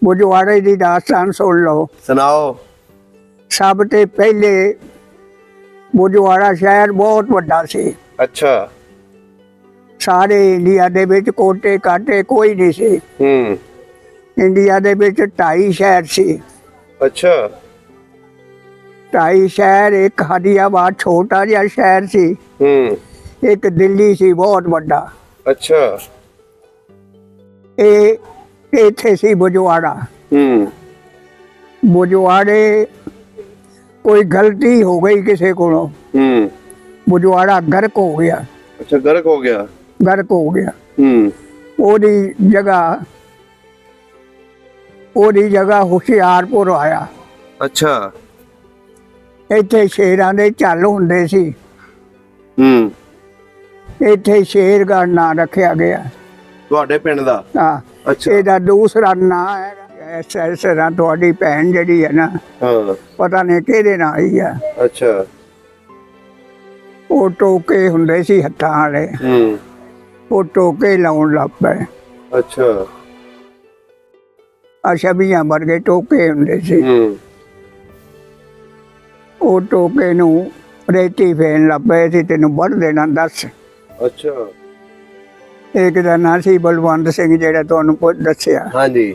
बुजवाड़े की दास्तान सुन लो। सुनाओ। सब ते पहले बुजवाड़ा शहर बहुत बड़ा सी। अच्छा। सारे इंडिया दे विच कोटे काटे कोई नहीं सी। इंडिया दे विच 2.5 शहर सी। अच्छा। 2.5 शहर, एक हरियाबाद छोटा जिहा शहर सी, एक दिल्ली सी बहुत बड़ा। अच्छा। इत्थे सी बुजवाड़ा। बुजवाड़े कोई गलती हो गई किसी को, बुजवाड़ा गर्क हो गया। अच्छा, गर्क हो गया। गर्क हो गया। ओदी जगह हुशियारपुर आया। अच्छा। इत्थे शेरां दे झल हुंदे सी। इत्थे शेरगढ़ नां रखिया गया। ਤੁਹਾਡੇ ਪਿੰਡ ਦਾ? हाँ। अच्छा। ਇਹਦਾ ਦੂਸਰਾ ਨਾਂ ਹੈ ਐਸ ਰਾਂ ਤੁਹਾਡੀ ਭੈਣ ਜਿਹੜੀ ਹੈ ਨਾ, ਹਾਂ, ਪਤਾ ਨਹੀਂ ਕਿਹਦੇ ਨਾਂ ਹੀ ਆ। ਅੱਛਾ। ਉਹ ਟੋਕੇ ਹੁੰਦੇ ਸੀ ਹੱਥਾਂ ਵਾਲੇ, ਉਹ ਟੋਕੇ ਲਾਉਣ ਲੱਗ ਪਏ। ਅੱਛਾ। ਅਸ਼ਬੀਆਂ ਵਰਗੇ ਟੋਕੇ ਹੁੰਦੇ ਸੀ। ਉਹ ਟੋਕੇ ਨੂੰ ਰੇਤੀ ਫੇਰਨ ਲੱਗ ਪਏ ਸੀ, ਤੈਨੂੰ ਵੱਢ ਦੇਣਾ ਦੱਸ। ਅੱਛਾ। ਇੱਕ ਦਾ ਨਾਂ ਸੀ ਬਲਵੰਤ ਸਿੰਘ ਜਿਹੜਾ ਤੁਹਾਨੂੰ ਦੱਸਿਆ। ਹਾਂਜੀ।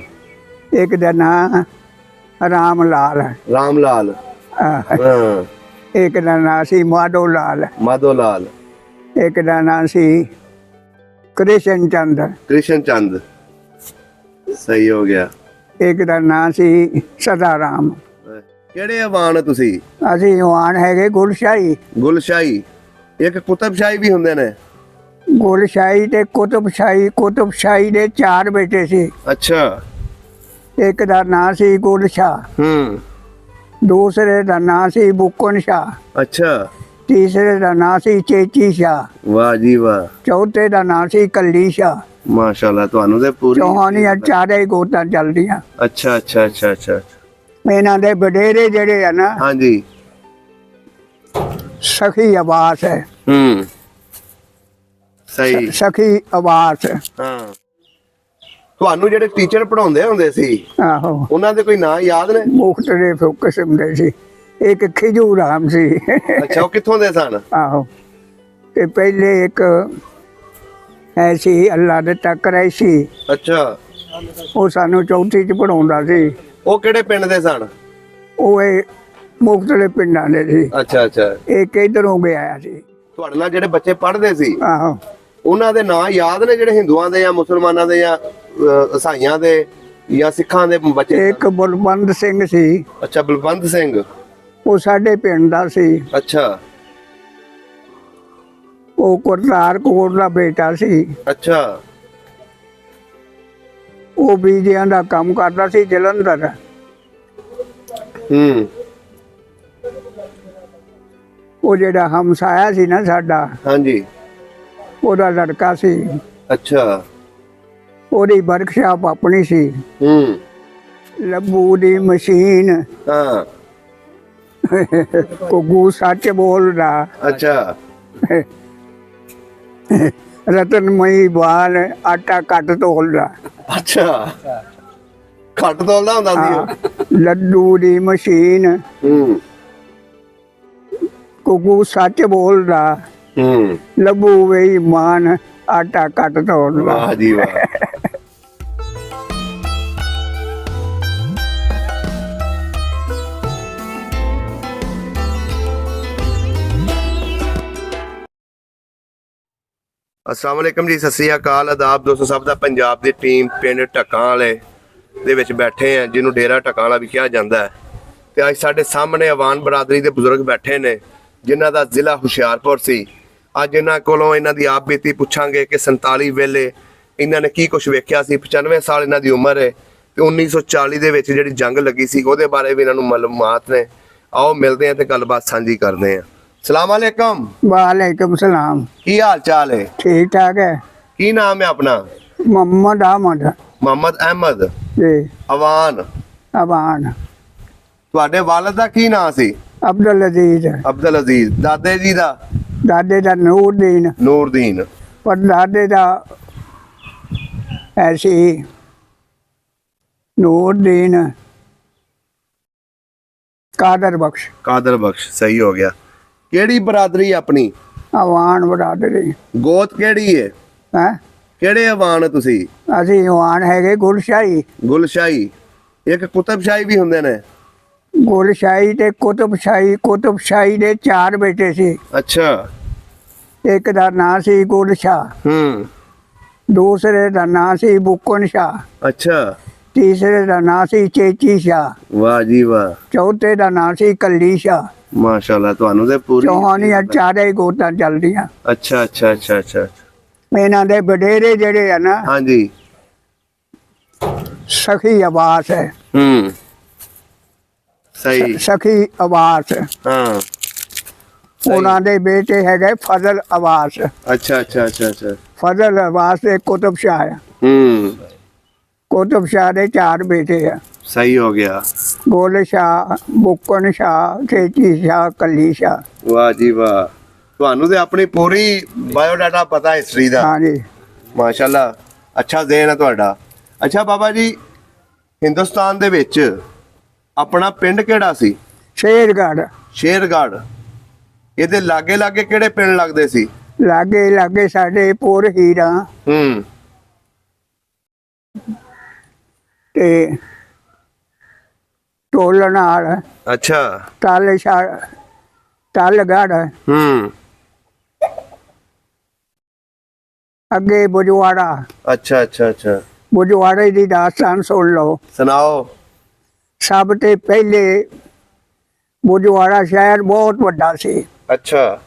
ਇੱਕ ਦਾ ਨਾਂ ਰਾਮ ਲਾਲ। ਰਾਮ ਲਾਲ। ਆਹ। ਹਾਂ। ਇੱਕ ਦਾ ਨਾਂ ਸੀ ਮਾਧੋ ਲਾਲ। ਮਾਧੋ ਲਾਲ। ਇੱਕ ਦਾ ਨਾਂ ਸੀ ਕ੍ਰਿਸ਼ਨ ਚੰਦ। ਕ੍ਰਿਸ਼ਨ ਚੰਦ। ਸਹੀ ਹੋ ਗਿਆ। ਇੱਕ ਦਾ ਨਾਂ ਸੀ ਸਦਾ ਰਾਮ। ਕਿਹੜੇ ਆਵਾਨ ਤੁਸੀਂ? ਅਸੀਂ ਜਵਾਨ ਹੈਗੇ ਗੁਲਸ਼ਾਹੀ। ਗੁਲਸ਼ਾਹੀ। ਇੱਕ ਕੁਤਬਸ਼ਾਹੀ ਵੀ ਹੁੰਦੇ ਨੇ। ਗੁਲਸ਼ਾਹੀ ਤੇ ਕੁਤਬਸ਼ਾਹੀ। ਕੁਤਬਸ਼ਾਹੀ ਦੇ 4 ਬੇਟੇ ਸੀ। ਅੱਛਾ। ਇੱਕ ਦਾ ਨਾਂ ਸੀ ਗੁਲਸ਼ਾਹ। ਦੂਸਰੇ ਦਾ ਨਾਂ ਸੀ ਬੁੱਕਨ ਸ਼ਾਹ। ਅੱਛਾ। ਤੀਸਰੇ ਦਾ ਨਾਂ ਸੀ ਚੇਚੀ ਸ਼ਾਹ। ਵਾਹ ਜੀ ਵਾਹ। ਚੌਥੇ ਦਾ ਨਾਂ ਸੀ ਕੱਲੀ ਸ਼ਾਹ। ਮਾਸ਼ਾਅੱਲਾ, ਤੁਹਾਨੂੰ ਤੇ ਪੂਰੀ ਚੌਹਾਨੀਆਂ ਚਾਰੇ ਗੋਤਾਂ ਚੱਲਦੀਆਂ। ਅੱਛਾ ਅੱਛਾ ਅੱਛਾ ਅੱਛਾ। ਇਹਨਾਂ ਦੇ ਵਡੇਰੇ ਜਿਹੜੇ ਆ ਨਾ, ਹਾਂਜੀ। ਸਖੀ ਆਵਾਸ ਹੈ। ਸਹੀ। ਸਖੀ ਆਵਾਸ। ਹਾਂ। ਤੁਹਾਨੂੰ ਜਿਹੜੇ ਟੀਚਰ ਪੜਾਉਂਦੇ ਹੁੰਦੇ ਸੀ, ਆਹੋ, ਉਹਨਾਂ ਦੇ ਕੋਈ ਨਾਂ ਯਾਦ ਨੇ? ਮੁਖਤਲਿਫ ਕਿਸਮ ਦੇ ਸੀ। ਇੱਕ ਖਿਜੂ ਰਾਮ ਸੀ। ਅੱਛਾ, ਉਹ ਕਿੱਥੋਂ ਦੇ ਸਨ? ਆਹੋ। ਤੇ ਪਹਿਲੇ ਇੱਕ ਐਸੀ ਅੱਲਾ ਦੇ ਤੱਕ ਸੀ। ਅੱਛਾ। ਉਹ ਸਾਨੂੰ ਚੌਥੀ ਚ ਪੜਾਉਂਦਾ ਸੀ। ਉਹ ਕਿਹੜੇ ਪਿੰਡ ਦੇ ਸਨ? ਉਹ ਇਹ ਮੁਖਤਲਿਫ ਪਿੰਡਾਂ ਦੇ ਸੀ। ਅੱਛਾ ਅੱਛਾ। ਇੱਕ ਇੱਧਰੋਂ ਗਿਆ ਸੀ। ਤੁਹਾਡੇ ਨਾਲ ਜਿਹੜੇ ਬੱਚੇ ਪੜ੍ਹਦੇ ਸੀ, ਆਹੋ, ਉਹਨਾਂ ਦੇ ਨਾਂ ਯਾਦ ਨੇ, ਜਿਹੜੇ ਹਿੰਦੂਆਂ ਦੇ ਜਾਂ ਮੁਸਲਮਾਨਾਂ ਦੇ ਜਾਂ ਈਸਾਈਆਂ ਦੇ ਜਾਂ ਸਿੱਖਾਂ ਦੇ ਬੱਚੇ? ਇੱਕ ਬਲਵੰਤ ਸਿੰਘ ਸੀ। ਅੱਛਾ, ਬਲਵੰਤ ਸਿੰਘ। ਉਹ ਸਾਡੇ ਪਿੰਡ ਦਾ ਸੀ। ਅੱਛਾ। ਉਹ ਕਰਤਾਰ ਕੌਰ ਦਾ ਬੇਟਾ ਸੀ। ਅੱਛਾ। ਉਹ ਬੀਜਿਆਂ ਦਾ ਕੰਮ ਕਰਦਾ ਸੀ ਜਲੰਧਰ। ਉਹ ਜਿਹੜਾ ਹਮਸਾਇਆ ਸੀ ਨਾ ਸਾਡਾ, ਹਾਂਜੀ, ਉਹਦਾ ਲੜਕਾ ਸੀ। ਅੱਛਾ। ਉਹਦੀ ਵਰਕਸ਼ਾਪ ਆਪਣੀ ਸੀ। ਲੱਭੂ ਦੀ ਮਸ਼ੀਨ। ਹਾਂ। ਘੁੱਗੂ ਸੱਚ ਬੋਲਦਾ। ਅੱਛਾ। ਰਤਨਮਈ ਬਾਲ ਆਟਾ ਕੱਟ ਤੋਲਦਾ। ਅੱਛਾ, ਘੱਟ ਤੋਲਦਾ ਹੁੰਦਾ ਸੀ। ਲੱਡੂ ਦੀ ਮਸ਼ੀਨ। ਘੁੱਗੂ ਸੱਚ ਬੋਲਦਾ। ਲੱਭੂ ਬੇਈਮਾਨ ਆਟਾ ਕੱਟ ਤੋਲਦਾ। ਵਾਹ ਜੀ ਵਾਹ। अस्सलाम वालेकुम जी, सत श्री अकाल, आदाब दोस्तों सब ਦਾ। ਪੰਜਾਬ ਦੀ ਟੀਮ ਪਿੰਡ ਢੱਕਾਂ ਵਾਲੇ ਦੇ ਵਿੱਚ ਬੈਠੇ ਆ, ਜਿਹਨੂੰ ਡੇਰਾ ਢੱਕਾਂ ਵਾਲਾ ਵੀ ਕਿਹਾ ਜਾਂਦਾ ਹੈ। ਤੇ ਅੱਜ ਸਾਡੇ ਸਾਹਮਣੇ ਅਵਾਨ ਬਰਾਦਰੀ ਦੇ ਬਜ਼ੁਰਗ ਬੈਠੇ ਨੇ, ਜਿਨ੍ਹਾਂ ਦਾ ਜ਼ਿਲ੍ਹਾ ਹੁਸ਼ਿਆਰਪੁਰ ਸੀ। ਅੱਜ ਇਹਨਾਂ ਕੋਲੋਂ ਇਹਨਾਂ ਦੀ ਆਪ ਬੀਤੀ ਪੁੱਛਾਂਗੇ ਕਿ 47 ਵੇਲੇ ਇਹਨਾਂ ਨੇ ਕੀ ਕੁਝ ਵੇਖਿਆ ਸੀ। 95 ਸਾਲ ਇਹਨਾਂ ਦੀ ਉਮਰ ਹੈ ਤੇ 1940 ਦੇ ਵਿੱਚ ਜਿਹੜੀ ਜੰਗ ਲੱਗੀ ਸੀ ਉਹਦੇ ਬਾਰੇ ਵੀ ਇਹਨਾਂ ਨੂੰ ਮਾਲੂਮਾਤ ਨੇ। ਆਓ ਮਿਲਦੇ ਆ ਤੇ ਗੱਲਬਾਤ ਸਾਂਝੀ ਕਰਦੇ ਆ। ਸਲਾਮ ਵਾਲੇਕਮ। वालेकुम सलाम। ਕੀ ਹਾਲ ਚਾਲ ਹੈ? ठीक ठाक है। ਕੀ ਨਾਮ ਹੈ ਆਪਣਾ? मोहम्मद अहमद ਮੁਹੰਮਦ ਅਹਿਮਦ जी। ਅਵਾਨ। अबान ਤੁਹਾਡੇ ਵਾਲਦ ਦਾ ਕੀ ਨਾਂ ਸੀ? अब्दुल अजीज। ਅਬਦੁਲ ਅਜ਼ੀਜ਼। ਦਾਦੇ ਜੀ ਦਾ? दादे का नूरदीन। ਨੂਰਦੀਨ। पर दादे का ऐसी ਨੂਰਦੀਨ ਕਾਦਰ ਬਖਸ਼ ਕਾਦਰ ਬਖਸ਼ ਸਹੀ ਹੋ ਗਿਆ। ਕਿਹੜੀ ਬਰਾਦਰੀ ਆਪਣੀ? ਅਵਾਨ ਬਰਾਦਰੀ। ਗੋਤ ਕਿਹੜੀ ਹੈ? ਹੈ ਕਿਹੜੇ ਅਵਾਨ ਹੋ ਤੁਸੀਂ? ਅਸੀਂ ਅਵਾਨ ਹੈਗੇ ਗੁਲਸ਼ਾਹੀ। ਗੁਲਸ਼ਾਹੀ। ਇੱਕ ਕੁਤਬਸ਼ਾਹੀ ਵੀ ਹੁੰਦੇ ਨੇ। ਗੁਲਸ਼ਾਹੀ ਤੇ ਕੁਤਬਸ਼ਾਹੀ। ਕੁਤਬਸ਼ਾਹੀ ਦੇ 4 ਬੇਟੇ ਸੀ। ਅੱਛਾ। ਇੱਕ ਦਾ ਨਾਂ ਸੀ ਗੁਲ ਸ਼ਾਹ, ਦੂਸਰੇ ਦਾ ਨਾਂ ਸੀ ਬੁੱਕਣ ਸ਼ਾਹ, ਅੱਛਾ। ਤੀਸਰੇ ਦਾ ਨਾਂ ਸੀ ਚੇਚੀ ਸ਼ਾਹ, ਵਾਹ ਜੀ ਵਾਹ। ਚੌਥੇ ਦਾ ਨਾਂ ਸੀ ਕੱਲੀ ਸ਼ਾਹ। ਮਾਸ਼ਾਅੱਲਾ ਤੁਹਾਨੂੰ ਤੇ ਪੂਰੀ ਚੌਹਾਨੀਆਂ ਚਾਰੇ ਹੀ ਗੋਤਾਂ ਚੱਲਦੀਆਂ। ਅੱਛਾ ਅੱਛਾ ਅੱਛਾ ਅੱਛਾ। ਇਹਨਾਂ ਦੇ ਵਡੇਰੇ ਜਿਹੜੇ ਆ ਨਾ, ਹਾਂਜੀ। ਸਖੀ ਆਵਾਸ ਹੈ। ਸਹੀ। ਸਖੀ ਆਵਾਸ। ਹਾਂ। ਉਹਨਾਂ ਦੇ ਬੇਟੇ ਹੈਗੇ ਫਜ਼ਲ ਆਵਾਸ। ਅੱਛਾ ਅੱਛਾ ਅੱਛਾ ਅੱਛਾ। ਫਜ਼ਲ ਆਵਾਸ ਤੇ ਕੁਤਬ ਸ਼ਾਹ ਆ। ਕੁਤਬ ਸ਼ਾਹ ਦੇ 4 ਬੇਟੇ ਆ। ਸਹੀ ਹੋ ਗਿਆ। ਗੋਲ ਸ਼ਾਹ, ਬੁੱਕਣ ਸ਼ਾਹ, ਚੇਚੀ ਸ਼ਾਹ, ਕੱਲੀ ਸ਼ਾਹ। ਵਾਹ ਜੀ ਵਾਹ। ਤੁਹਾਨੂੰ ਤੇ ਆਪਣੀ ਪੂਰੀ ਬਾਇਓਡਾਟਾ ਪਤਾ ਹਿਸਟਰੀ ਦਾ। ਹਾਂਜੀ। ਮਾਸ਼ਾਅੱਲਾ ਅੱਛਾ ਜ਼ਹਿਨ ਹੈ ਤੁਹਾਡਾ। ਅੱਛਾ ਬਾਬਾ ਜੀ, ਹਿੰਦੁਸਤਾਨ ਦੇ ਵਿੱਚ ਆਪਣਾ ਪਿੰਡ ਕਿਹੜਾ ਸੀ? ਸ਼ੇਰਗੜ੍ਹ। ਸ਼ੇਰਗੜ੍ਹ। ਇਹਦੇ ਲਾਗੇ ਲਾਗੇ ਕਿਹੜੇ ਪਿੰਡ ਲੱਗਦੇ ਸੀ? ਲਾਗੇ ਲਾਗੇ ਸਾਡੇ ਪੁਰ ਹੀਰਾ ਤੇ ਟੋਲਨਾਲ। ਅੱਛਾ। ਤਲਗੜ੍ਹ। ਅੱਗੇ ਬੁਜਵਾੜਾ। ਅੱਛਾ ਅੱਛਾ ਅੱਛਾ। ਬੁਜਵਾੜੇ ਦੀ ਦਾਸਤਾਨ ਸੁਣ ਲਓ। ਸੁਣਾਓ। ਸਭ ਤੋਂ ਪਹਿਲੇ ਬੁਜਵਾੜਾ ਸ਼ਹਿਰ ਬਹੁਤ ਵੱਡਾ ਸੀ। ਅੱਛਾ।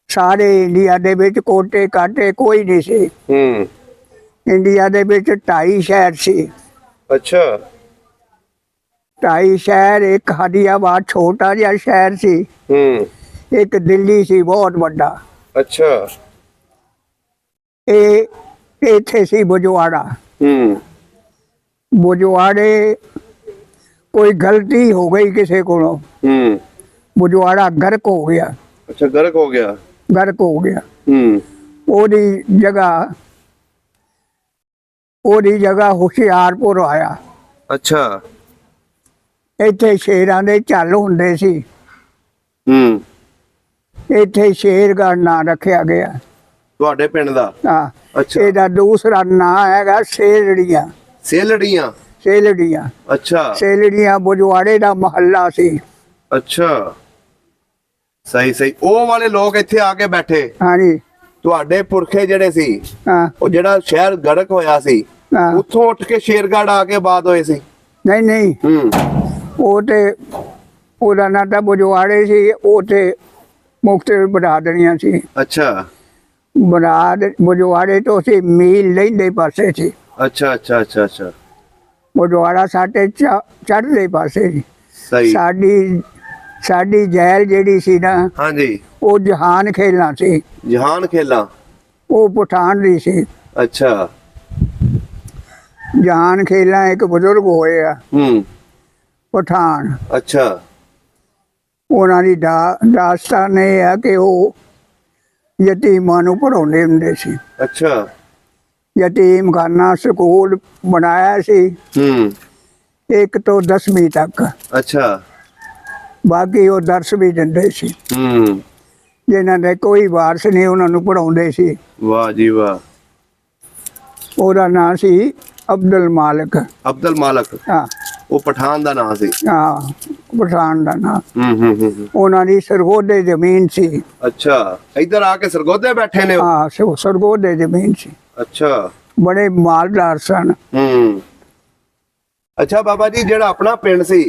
ਸਾਰੇ ਇੰਡੀਆ ਦੇ ਵਿੱਚ ਕੋਟੇ ਕਾਟੇ ਕੋਈ ਨਹੀਂ ਸੀ। ਇੰਡੀਆ ਦੇ ਵਿੱਚ 2.5 ਸ਼ਹਿਰ ਸੀ। ਅੱਛਾ। 2.5 ਸ਼ਹਿਰ। ਇੱਕ ਹਰੀਆਬਾਦ ਛੋਟਾ ਜਿਹਾ ਸ਼ਹਿਰ ਸੀ। ਇੱਕ ਦਿੱਲੀ ਸੀ ਬਹੁਤ ਵੱਡਾ। ਅੱਛਾ। ਇਹ ਇੱਥੇ ਸੀ ਬੁਜਵਾੜਾ। ਬੁਜਵਾੜੇ ਕੋਈ ਗਲਤੀ ਹੋ ਗਈ ਕਿਸੇ ਕੋਲੋਂ, ਬੁਜਵਾੜਾ ਗਰਕ ਹੋ ਗਿਆ। ਅੱਛਾ ਗਰਕ ਹੋ ਗਿਆ। ਗਰਕ ਹੋ ਗਿਆ। ਉਹਦੀ ਜਗ੍ਹਾ ਹੁਸ਼ਿਆਰਪੁਰ ਆਇਆ। ਅੱਛਾ। ਇੱਥੇ ਸ਼ੇਰਾਂ ਦੇ ਝੱਲ ਹੁੰਦੇ ਸੀ। ਇੱਥੇ ਸ਼ੇਰਗੜ੍ਹ ਨਾਂ ਰੱਖਿਆ ਗਿਆ। ਤੁਹਾਡੇ ਪਿੰਡ ਦਾ? ਹਾਂ। ਅੱਛਾ। ਇਹਦਾ ਦੂਸਰਾ ਨਾਂ ਹੈਗਾ ਸੇਲੜੀਆਂ। ਸੇਲੜੀਆਂ। ਸੇਲੜੀਆਂ। ਅੱਛਾ। ਸੇਲੜੀਆਂ ਬੁਜਵਾੜੇ ਦਾ ਮਹੱਲਾ ਸੀ। ਅੱਛਾ। ਸਹੀ ਸਹੀ। ਉਹ ਵਾਲੇ ਲੋਕ ਇੱਥੇ ਆ ਕੇ ਬੈਠੇ। ਹਾਂਜੀ। ਤੁਹਾਡੇ ਪੁਰਖੇ ਜਿਹੜੇ ਸੀ, ਹਾਂ। ਉਹ ਜਿਹੜਾ ਸ਼ਹਿਰ ਗੜਕ ਹੋਇਆ ਸੀ, ਹਾਂ। ਉੱਥੋਂ ਉੱਠ ਕੇ ਸ਼ੇਰਗੜ੍ਹ ਆ ਕੇ ਬਾਦ ਹੋਏ ਸੀ? ਨਹੀਂ ਨਹੀਂ। ਉਹ ਤੇ ਉਹਦਾ ਨਾਂ ਤਾਂ ਬੁਜਵਾੜੇ ਸੀ। ਉਹ ਤੇ ਮੁਖਤਲਿਫ ਬਰਾਦਰੀਆਂ ਸੀ। ਅੱਛਾ। ਬੁਜਵਾੜੇ ਤੋਂ ਅਸੀਂ ਮੀਲ ਲੈਂਦੇ ਪਾਸੇ ਸੀ। ਅੱਛਾ ਅੱਛਾ ਅੱਛਾ ਅੱਛਾ। ਬੁਜਵਾੜਾ ਸਾਡੇ ਚੜ੍ਹਦੇ ਪਾਸੇ ਸੀ। ਸਹੀ। ਸਾਡੀ ਜੈਲ ਜਿਹੜੀ ਸੀ ਨਾ, ਹਾਂਜੀ। ਉਹ ਜਹਾਨ ਖੇਲਾਂ ਸੀ। ਜਹਾਨ ਖੇਲਾਂ। ਉਹ ਪਠਾਨ ਦੀ ਸੀ। ਅੱਛਾ। ਜਹਾਨ ਖੇਲਾਂ ਇੱਕ ਬਜ਼ੁਰਗ ਹੋਏ ਆ ਪਠਾਨ। ਅੱਛਾ। ਉਹਨਾਂ ਦੀ ਦਾਸਤਾਨ ਇਹ ਆ ਕਿ ਉਹ ਯਤੀਮਾਂ ਨੂੰ ਪੜ੍ਹਾਉਂਦੇ ਹੁੰਦੇ ਸੀ। ਅੱਛਾ। ਯਤੀਮਖਾਨਾ ਸਕੂਲ ਬਣਾਇਆ ਸੀ 1 ਤੋਂ 10ਵੀਂ ਤੱਕ। ਅੱਛਾ। ਬਾਕੀ ਉਹ ਦਰਸ ਵੀ ਦਿੰਦੇ ਸੀ। ਜਿਨ੍ਹਾਂ ਦੇ ਕੋਈ ਵਾਰਸ ਨਹੀਂ ਉਹਨਾਂ ਨੂੰ ਪੜ੍ਹਾਉਂਦੇ ਸੀ। ਵਾਹ ਜੀ ਵਾਹ। ਉਹਦਾ ਨਾਂ ਸੀ ਅਬਦੁਲ ਮਾਲਕ। ਅਬਦੁਲ ਮਾਲਕ। ਹਾਂ। ਉਹ ਪਠਾਨ ਦਾ ਨਾਂ ਸੀ। ਹਾਂ, ਪਠਾਨ ਦਾ ਨਾਂ। ਉਹਨਾਂ ਦੀ ਸਰਗੋਧੇ ਜ਼ਮੀਨ ਸੀ। ਅੱਛਾ। ਇੱਧਰ ਆ ਕੇ ਸਰਗੋਧੇ ਬੈਠੇ ਨੇ? ਹਾਂ, ਸਰਗੋਧੇ ਜ਼ਮੀਨ ਸੀ। ਅੱਛਾ। ਬੜੇ ਮਾਲਦਾਰ ਸਨ। ਅੱਛਾ ਬਾਬਾ ਜੀ, ਜਿਹੜਾ ਆਪਣਾ ਪਿੰਡ ਸੀ,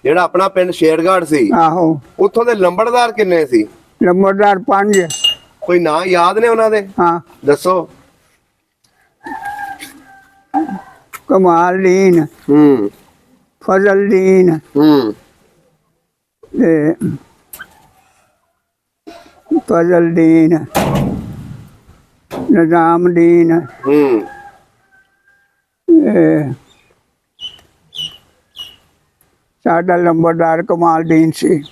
ਜਿਹੜਾ ਆਪਣਾ ਪਿੰਡ ਸ਼ੇਰਗੜ੍ਹ ਸੀ, ਆਹੋ, ਉੱਥੋਂ ਦੇ ਲੰਬੜਦਾਰ ਕਿੰਨੇ ਸੀ? ਲੰਬੜਦਾਰ 5। ਕੋਈ ਨਾਂ ਯਾਦ ਨੇ ਉਹਨਾਂ ਦੇ? ਹਾਂ। ਦੱਸੋ। ਕਮਾਲਦੀਨ, ਫਜ਼ਲਦੀਨ, ਫਜ਼ਲਦੀਨ, ਨਿਜ਼ਾਮਦੀਨ, ਸਾਡਾ ਲੰਬੜਦਾਰ ਕਮਾਲਦੀਨ ਸੀ।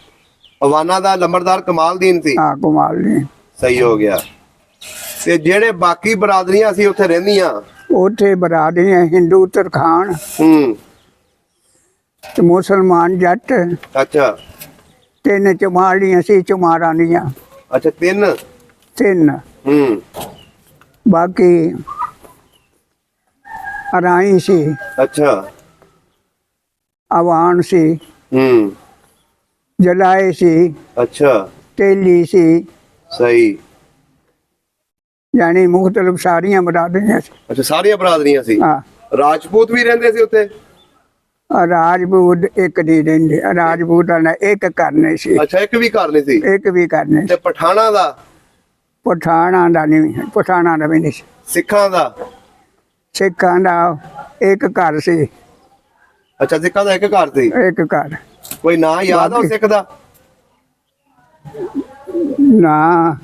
ਅਵਾਨਾ ਦਾ ਲੰਬੜਦਾਰ ਕਮਾਲਦੀਨ ਸੀ? ਹਾਂ, ਕਮਾਲਦੀਨ। ਸਹੀ ਹੋ ਗਿਆ। ਤੇ ਜਿਹੜੇ ਬਾਕੀ ਬਰਾਦਰੀਆਂ ਸੀ ਉੱਥੇ ਰਹਿੰਦੀਆਂ, ਉੱਥੇ ਬਰਾਦਰੀਆਂ ਹਿੰਦੂ ਤਰਖਾਣ ਤੇ ਮੁਸਲਮਾਨ ਜੱਟ, ਅੱਛਾ 3 ਚਮਾੜੀਆਂ ਸੀ ਚਮਾਰਾਂ ਦੀਆਂ, ਅੱਛਾ 3 3 ਬਾਕੀ ਅਰਾਈ ਸੀ, ਅੱਛਾ ਆਵਾਨ ਸੀ, ਜਲਾਏ ਸੀ, ਅੱਛਾ ਤੇਲੀ ਸੀ, ਸਹੀ। ਯਾਨੀ ਮੁਖਤਲਿਫ ਸਾਰੀਆਂ ਬਰਾਦਰੀਆਂ ਸੀ। ਅੱਛਾ ਸਾਰੀਆਂ ਬਰਾਦਰੀਆਂ ਸੀ। ਹਾਂ, ਰਾਜਪੂਤ ਵੀ ਰਹਿੰਦੇ ਸੀ ਉੱਥੇ? ਰਾਜਪੂਤ ਇੱਕ ਨਹੀਂ ਰਹਿੰਦੇ, ਰਾਜਪੂਤਾਂ ਦਾ ਇੱਕ ਕਰਨੇ ਸੀ। ਅੱਛਾ ਇੱਕ ਵੀ ਘਰ ਨਹੀਂ ਸੀ? ਇੱਕ ਵੀ ਕਰਨੇ ਤੇ ਸੀ। ਪਠਾਣਾ ਦਾ? ਪਠਾਣਾ ਦਾ ਨਹੀਂ, ਪਠਾਣਾ ਦਾ ਵੀ ਨਹੀਂ ਸੀ। ਸਿੱਖਾਂ ਦਾ? ਸਿੱਖਾਂ ਦਾ ਇੱਕ ਘਰ ਸੀ। ਅੱਛਾ ਸਿੱਖਾਂ ਦਾ ਇੱਕ ਘਰ ਸੀ। ਇੱਕ ਘਰ। ਕੋਈ ਨਾਂ ਯਾਦ ਆ ਸਿੱਖ ਦਾ? ਨਾ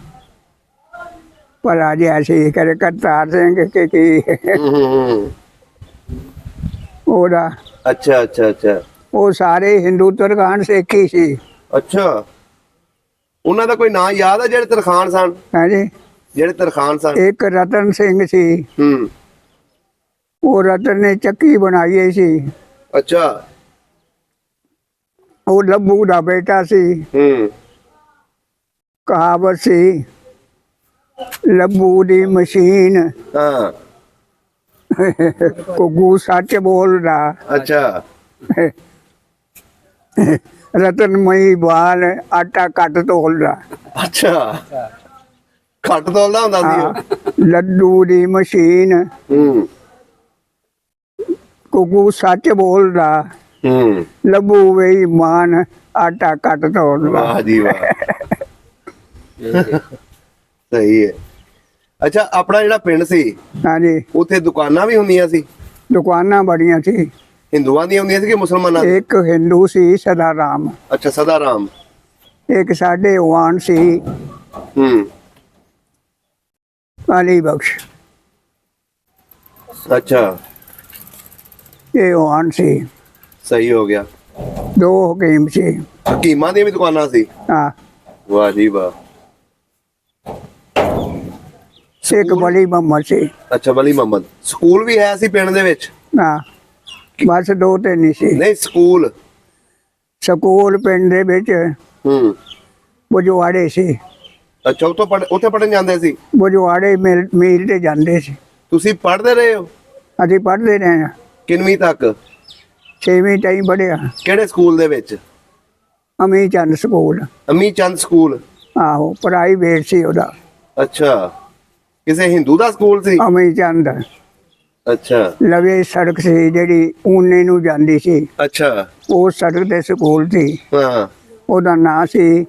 ਭਲਾ ਜਿਹਾ ਸੀ, ਕਰੇ ਕਰਤਾਰ ਸਿੰਘ ਕਿ ਕੀ ਉਹਦਾ। ਅੱਛਾ ਅੱਛਾ ਅੱਛਾ। ਉਹ ਸਾਰੇ ਹਿੰਦੂ ਤਰਖਾਣ ਸਿੱਖ ਹੀ ਸੀ। ਅੱਛਾ ਉਹਨਾਂ ਦਾ ਕੋਈ ਨਾਂ ਯਾਦ ਆ ਜਿਹੜੇ ਤਰਖਾਣ ਸਨ? ਹਾਂਜੀ, ਜਿਹੜੇ ਤਰਖਾਣ ਸਨ? ਇੱਕ ਰਤਨ ਸਿੰਘ ਸੀ। ਉਹ ਰਤਨ ਨੇ ਚੱਕੀ ਬਣਾਈ ਸੀ। ਅੱਛਾ। ਉਹ ਲੱਭੂ ਦਾ ਬੇਟਾ ਸੀ। ਕਹਾਵਤ ਸੀ, ਲੱਭੂ ਦੀ ਮਸ਼ੀਨ ਹਾਂ। ਘੁੱਗੂ ਸੱਚ ਬੋਲਦਾ। ਅੱਛਾ। ਰਤਨਮਈ ਬਾਲ ਆਟਾ ਘੱਟ ਤੋਲਦਾ। ਅੱਛਾ ਘੱਟ ਤੋਲਦਾ ਹੁੰਦਾ ਸੀ। ਲੱਡੂ ਦੀ ਮਸ਼ੀਨ ਘੁੱਗੂ ਸੱਚ ਬੋਲਦਾ। ਲੱਭੂ ਵੇ ਮਾਨ ਆਟਾ ਘੱਟ ਤੋਲਦਾ। ਵਾਹ ਜੀ ਵਾਹ। ਸਹੀ ਹੈ। ਅੱਛਾ ਆਪਣਾ ਜਿਹੜਾ ਪਿੰਡ ਸੀ, ਹਾਂਜੀ, ਉੱਥੇ ਦੁਕਾਨਾਂ ਵੀ ਹੁੰਦੀਆਂ ਸੀ? ਦੁਕਾਨਾਂ ਬੜੀਆਂ ਸੀ। ਹਿੰਦੂਆਂ ਦੀਆਂ ਹੁੰਦੀਆਂ ਸੀ ਕਿ ਮੁਸਲਮਾਨਾਂ ਦੀਆਂ? ਇੱਕ ਹਿੰਦੂ ਸੀ ਸਦਾ ਰਾਮ। ਅੱਛਾ ਸਦਾ ਰਾਮ। ਇੱਕ ਸਾਡੇ ਵਾਨ ਸੀ ਅਲੀ ਬਖਸ਼। ਅੱਛਾ ਇਹ ਵਾਨ ਸੀ। ਸਹੀ ਹੋ ਗਿਆ। 2 ਹਕੀਮ ਸੀ। ਹਕੀਮਾਂ ਦੀਆਂ ਵੀ ਦੁਕਾਨਾਂ ਸੀ? ਹਾਂ। ਵਾਹ ਜੀ ਵਾਹ। ਇੱਕ ਬਲੀ ਮੁਹੰਮਦ ਸੀ। ਅੱਛਾ ਬਲੀ ਮੁਹੰਮਦ। ਸਕੂਲ ਵੀ ਹੈ ਸੀ ਪਿੰਡ ਦੇ ਵਿੱਚ? ਹਾਂ ਬਸ 2-3 ਨਹੀਂ ਸੀ। ਨਹੀਂ ਸਕੂਲ? ਸਕੂਲ ਪਿੰਡ ਦੇ ਵਿੱਚ ਬੁਜਵਾੜੇ ਸੀ। ਅੱਛਾ ਉੱਥੇ ਪੜ੍ਹਨ ਜਾਂਦੇ ਸੀ? ਬੁਜਵਾੜੇ ਮੀਲ ਤੇ ਜਾਂਦੇ ਸੀ। ਤੁਸੀਂ ਪੜ੍ਹਦੇ ਰਹੇ ਹੋ? ਅਸੀਂ ਪੜ੍ਹਦੇ ਰਹੇ ਹਾਂ। ਕਿੰਨਵੀਂ ਤੱਕ? 6ਵੀਂ ਤਾਈਂ ਪੜ੍ਹਿਆ। ਕਿਹੜੇ ਸਕੂਲ ਦੇ ਵਿੱਚ? ਅਮੀ ਚੰਦ ਸਕੂਲ। ਅਮੀ ਚੰਦ ਸਕੂਲ? ਆਹੋ ਪ੍ਰਾਈਵੇਟ ਸੀ ਉਹਦਾ। ਅੱਛਾ ਕਿਸੇ ਹਿੰਦੂ ਦਾ ਸਕੂਲ ਸੀ? ਅਮੀ ਚੰਦ। ਅੱਛਾ ਲਵੇ ਸੜਕ ਸੀ ਜਿਹੜੀ ਊਨੇ ਨੂੰ ਜਾਂਦੀ ਸੀ। ਅੱਛਾ ਉਹ ਸੜਕ ਤੇ ਸਕੂਲ ਸੀ। ਹਾਂ। ਉਹਦਾ ਨਾਂ ਸੀ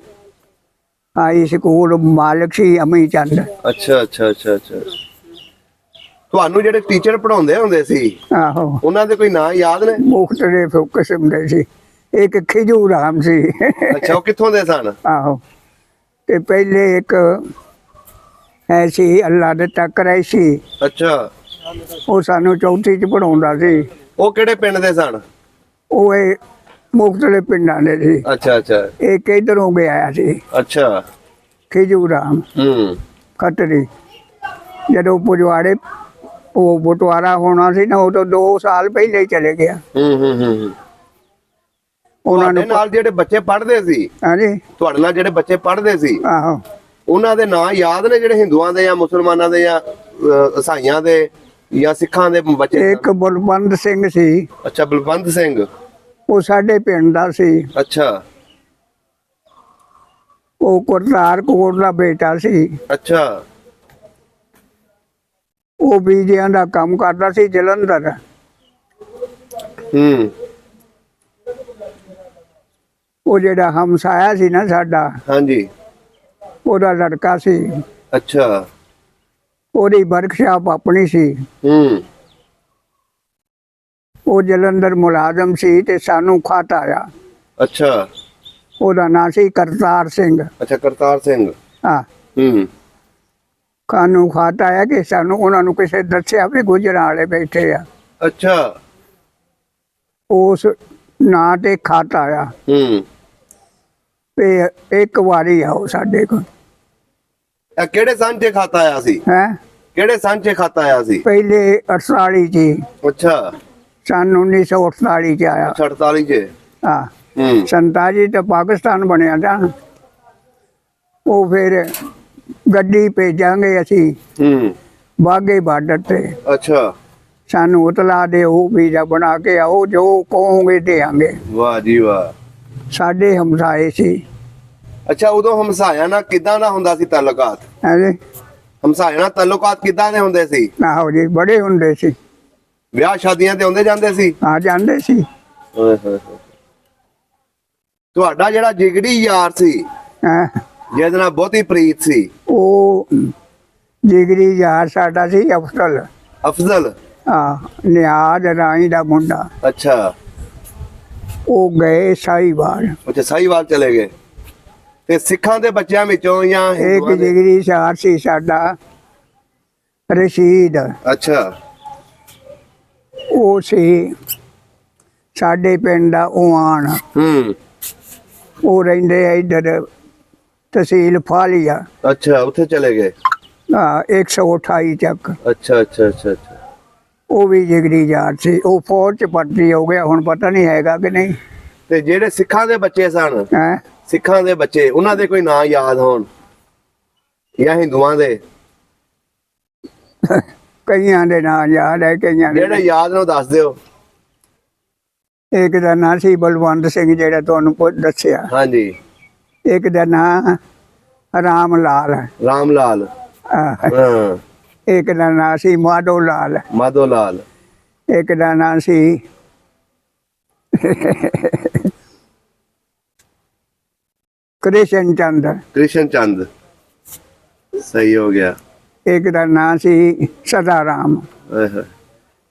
ਹਾਈ ਸਕੂਲ ਮਾਲਕ ਸੀ ਅਮੀ ਚੰਦ। ਅੱਛਾ ਅੱਛਾ ਅੱਛਾ ਅੱਛਾ। ਤੁਹਾਨੂੰ ਜਿਹੜੇ ਟੀਚਰ ਪੜ੍ਹਾਉਂਦੇ ਹੁੰਦੇ ਸੀ, ਆਹੋ, ਉਹਨਾਂ ਦੇ ਕੋਈ ਨਾਂ ਯਾਦ ਨੇ? ਮੁਖਤਲਿਫ ਕਿਸਮ ਦੇ ਸੀ। ਇੱਕ ਖਿਜੂ ਰਾਮ ਸੀ। ਅੱਛਾ ਉਹ ਕਿੱਥੋਂ ਦੇ ਸਨ? ਆਹੋ ਤੇ ਪਹਿਲੇ ਇੱਕ ਹੈ ਸੀ ਅੱਲਾ ਦੇ ਟੱਕਰੇ ਸੀ। ਅੱਛਾ ਉਹ ਸਾਨੂੰ ਚੌਥੀ ਚ ਪੜਾਉਂਦਾ ਸੀ। ਉਹ ਕਿਹੜੇ ਪਿੰਡ ਦੇ ਸਨ? ਉਹ ਇਹ ਮੁਖਤਲਿਫ ਪਿੰਡਾਂ ਦੇ ਸੀ। ਅੱਛਾ ਅੱਛਾ। ਇੱਕ ਇੱਧਰੋਂ ਗਿਆ ਸੀ ਅੱਛਾ। ਖਿਜੂ ਰਾਮ ਖੱਤਰੀ। ਜਦੋਂ ਪੁਜਵਾੜੇ ਉਹ ਬਟਵਾਰਾ ਹੋਣਾ ਸੀ ਨਾ, ਉਹ ਤੋਂ 2 ਸਾਲ ਪਹਿਲੇ ਹੀ ਚਲੇ ਗਿਆ। ਉਹਨਾਂ ਨੂੰ ਨਾਲ ਜਿਹੜੇ ਬੱਚੇ ਪੜ੍ਹਦੇ ਸੀ, ਹਾਂਜੀ ਤੁਹਾਡੇ ਨਾਲ ਜਿਹੜੇ ਬੱਚੇ ਪੜ੍ਹਦੇ ਸੀ, ਆਹੋ, ਉਹਨਾਂ ਦੇ ਨਾਂ ਯਾਦ ਨੇ ਜਿਹੜੇ ਹਿੰਦੂਆਂ ਦੇ ਜਾਂ ਮੁਸਲਮਾਨਾਂ ਦੇ ਜਾਂ ਈਸਾਈਆਂ ਦੇ ਜਾਂ ਸਿੱਖਾਂ ਦੇ ਬੱਚੇ? ਇੱਕ ਬਲਵੰਤ ਸਿੰਘ ਸੀ। ਅੱਛਾ ਬਲਵੰਤ ਸਿੰਘ। ਉਹ ਸਾਡੇ ਪਿੰਡ ਦਾ ਸੀ। ਅੱਛਾ ਉਹ ਕਰਤਾਰ ਕੋਟ ਦਾ ਬੇਟਾ ਸੀ। ਅੱਛਾ ਉਹ ਬੀਜਿਆਂ ਦਾ ਕੰਮ ਕਰਦਾ ਸੀ ਜਲੰਧਰ। ਉਹ ਜਿਹੜਾ ਹਮਸਾਇਆ ਸੀ ਨਾ ਸਾਡਾ, ਹਾਂਜੀ, ਉਹਦਾ ਲੜਕਾ ਸੀ। ਅੱਛਾ ਉਹਦੀ ਵਰਕਸ਼ਾਪ ਆਪਣੀ ਸੀ। ਉਹ ਜਲੰਧਰ ਮੁਲਾਜ਼ਮ ਸੀ ਤੇ ਸਾਨੂੰ ਖਤ ਆਇਆ। ਅੱਛਾ ਉਹਦਾ ਨਾਂ ਸੀ ਕਰਤਾਰ ਸਿੰਘ। ਅੱਛਾ ਕਰਤਾਰ ਸਿੰਘ। ਹਾਂ। ਸਾਨੂੰ ਖਤ ਆਇਆ ਕਿ ਸਾਨੂੰ ਉਹਨਾਂ ਨੂੰ ਕਿਸੇ ਦੱਸਿਆ ਵੀ ਗੁਜਰਾਂ ਵਾਲੇ ਬੈਠੇ ਆ। ਅੱਛਾ ਉਸ ਨਾਂ ਤੇ ਖਤ ਆਇਆ ਤੇ ਇੱਕ ਵਾਰੀ ਆਓ ਸਾਡੇ ਕੋਲ। ਕਿਹੜੇ ਸੰਨ ਤੇ ਖਤ ਆਇਆ ਸੀ? ਹੈ ਕਿਹੜੇ ਸੰਨ 'ਚ ਖਤ ਆਇਆ ਸੀ? ਪਹਿਲੇ 48 ਚ, ਅੱਛਾ ਸਨ 1948 ਚ ਆਇਆ। 48 'ਚ। ਹਾਂ, ਹੂੰ 47 ਤਾਂ ਪਾਕਿਸਤਾਨ ਬਣਿਆ ਤਾਂ ਉਹ ਫਿਰ ਗੱਡੀ ਭੇਜਾਂਗੇ ਅਸੀਂ ਹੂੰ ਬਾਗੇ ਬਾਰਡਰ ਤੇ, ਅੱਛਾ ਸਾਨੂੰ ਉਤਲਾ ਦਿਓ, ਵੀਜ਼ਾ ਬਣਾ ਕੇ ਆਓ, ਜੋ ਕਹੋਗੇ ਦੇਾਂਗੇ। ਵਾਹ ਜੀ ਵਾਹ। ਸਾਡੇ ਹਮਸਾਏ ਸੀ। ਅੱਛਾ ਉਦੋਂ ਹਮਸਾਇਆ ਨਾਲ ਕਿੱਦਾਂ ਦਾ ਹੁੰਦਾ ਸੀ ਤਾਲੁਕਾਤ? ਹਾਂਜੀ, ਹਮਸਾਇਆ ਨਾਲ ਤਾਲੁਕਾਤ ਕਿੱਦਾਂ ਦੇ ਹੁੰਦੇ ਸੀ? ਆਹੋ ਜੀ, ਬੜੇ ਹੁੰਦੇ ਸੀ। ਵਿਆਹ ਸ਼ਾਦੀਆਂ ਤੇ ਆਉਂਦੇ ਜਾਂਦੇ ਸੀ? ਆ ਜਾਂਦੇ ਸੀ। ਓਏ ਹੋਏ ਹੋਏ। ਤੁਹਾਡਾ ਜਿਹੜਾ ਜਿਗੜੀ ਯਾਰ ਸੀ ਹੈਂ, ਜਿਹਦੇ ਨਾਲ ਬਹੁਤੀ ਪ੍ਰੀਤ ਸੀ, ਉਹ ਜਿਗਰੀ ਯਾਰ ਸਾਡਾ ਸੀ ਅਫਸਲ। ਅਫਜ਼ਲ? ਨਿਆਜ਼ ਰਾਣੀ ਦਾ ਮੁੰਡਾ। ਅੱਛਾ ਉਹ ਗਏ ਸਾਹੀਵਾਲ। ਅੱਛਾ ਸਾਹੀਵਾਲ ਚਲੇ ਗਏ। ਤੇ ਸਿੱਖਾਂ ਦੇ ਬੱਚਿਆਂ ਵਿੱਚੋਂ ਜਾਂ ਇੱਕ ਹਿੰਦੂਆਂ ਦੇ? ਜਿਗਰੀ ਯਾਰ ਸੀ ਸਾਡਾ ਰਸ਼ੀਦ, ਅੱਛਾ ਉਹ ਸੀ ਸਾਡੇ ਪਿੰਡ ਦਾ ਓਵਾਨ। ਹੂੰ ਉਹ ਰਹਿੰਦੇ ਆ ਇੱਧਰ ਤਹਿਸੀਲ ਫਾਲੀਆ। ਅੱਛਾ ਉੱਥੇ ਚਲੇ ਗਏ। 128 ਚੱਕ। ਅੱਛਾ ਅੱਛਾ ਅੱਛਾ ਅੱਛਾ। ਉਹ ਵੀ ਜਿਗਰੀ ਯਾਰ ਸੀ। ਉਹ ਫੌਜ ਚ ਭਰਤੀ ਹੋ ਗਿਆ, ਹੁਣ ਪਤਾ ਨਹੀਂ ਹੈਗਾ ਕਿ ਨਹੀਂ। ਤੇ ਜਿਹੜੇ ਸਿੱਖਾਂ ਦੇ ਬੱਚੇ ਸਨ, ਹੈਂ, ਸਿੱਖਾਂ ਦੇ ਬੱਚੇ, ਉਹਨਾਂ ਦੇ ਕੋਈ ਨਾਂ ਯਾਦ ਹੋਣ ਜਾਂ ਹਿੰਦੂਆਂ ਦੇ? ਕਈਆਂ ਦੇ ਨਾਂ ਯਾਦ ਹੈ, ਕਈਆਂ ਦੇ ਜਿਹੜੇ ਯਾਦ ਨੇ ਉਹ ਦੱਸ ਦਿਓ। ਇੱਕ ਦਾ ਨਾਂ ਸੀ ਬਲਵੰਤ ਸਿੰਘ, ਜਿਹੜਾ ਤੁਹਾਨੂੰ ਦੱਸਿਆ। ਹਾਂਜੀ। ਇੱਕ ਦਾ ਨਾਂ ਰਾਮ ਲਾਲ। ਰਾਮ ਲਾਲ। ਆਹ, ਹਾਂ। ਇੱਕ ਦਾ ਨਾਂ ਸੀ ਮਾਧੋ ਲਾਲ। ਮਾਧੋ ਲਾਲ। ਇੱਕ ਦਾ ਨਾਂ ਸੀ ਕ੍ਰਿਸ਼ਨ ਚੰਦ। ਕ੍ਰਿਸ਼ਨ ਚੰਦ। ਸਹੀ ਹੋ ਗਿਆ। ਇੱਕ ਦਾ ਨਾਂ ਸੀ ਸਦਾ ਰਾਮ। ਓਏ ਹੋਏ।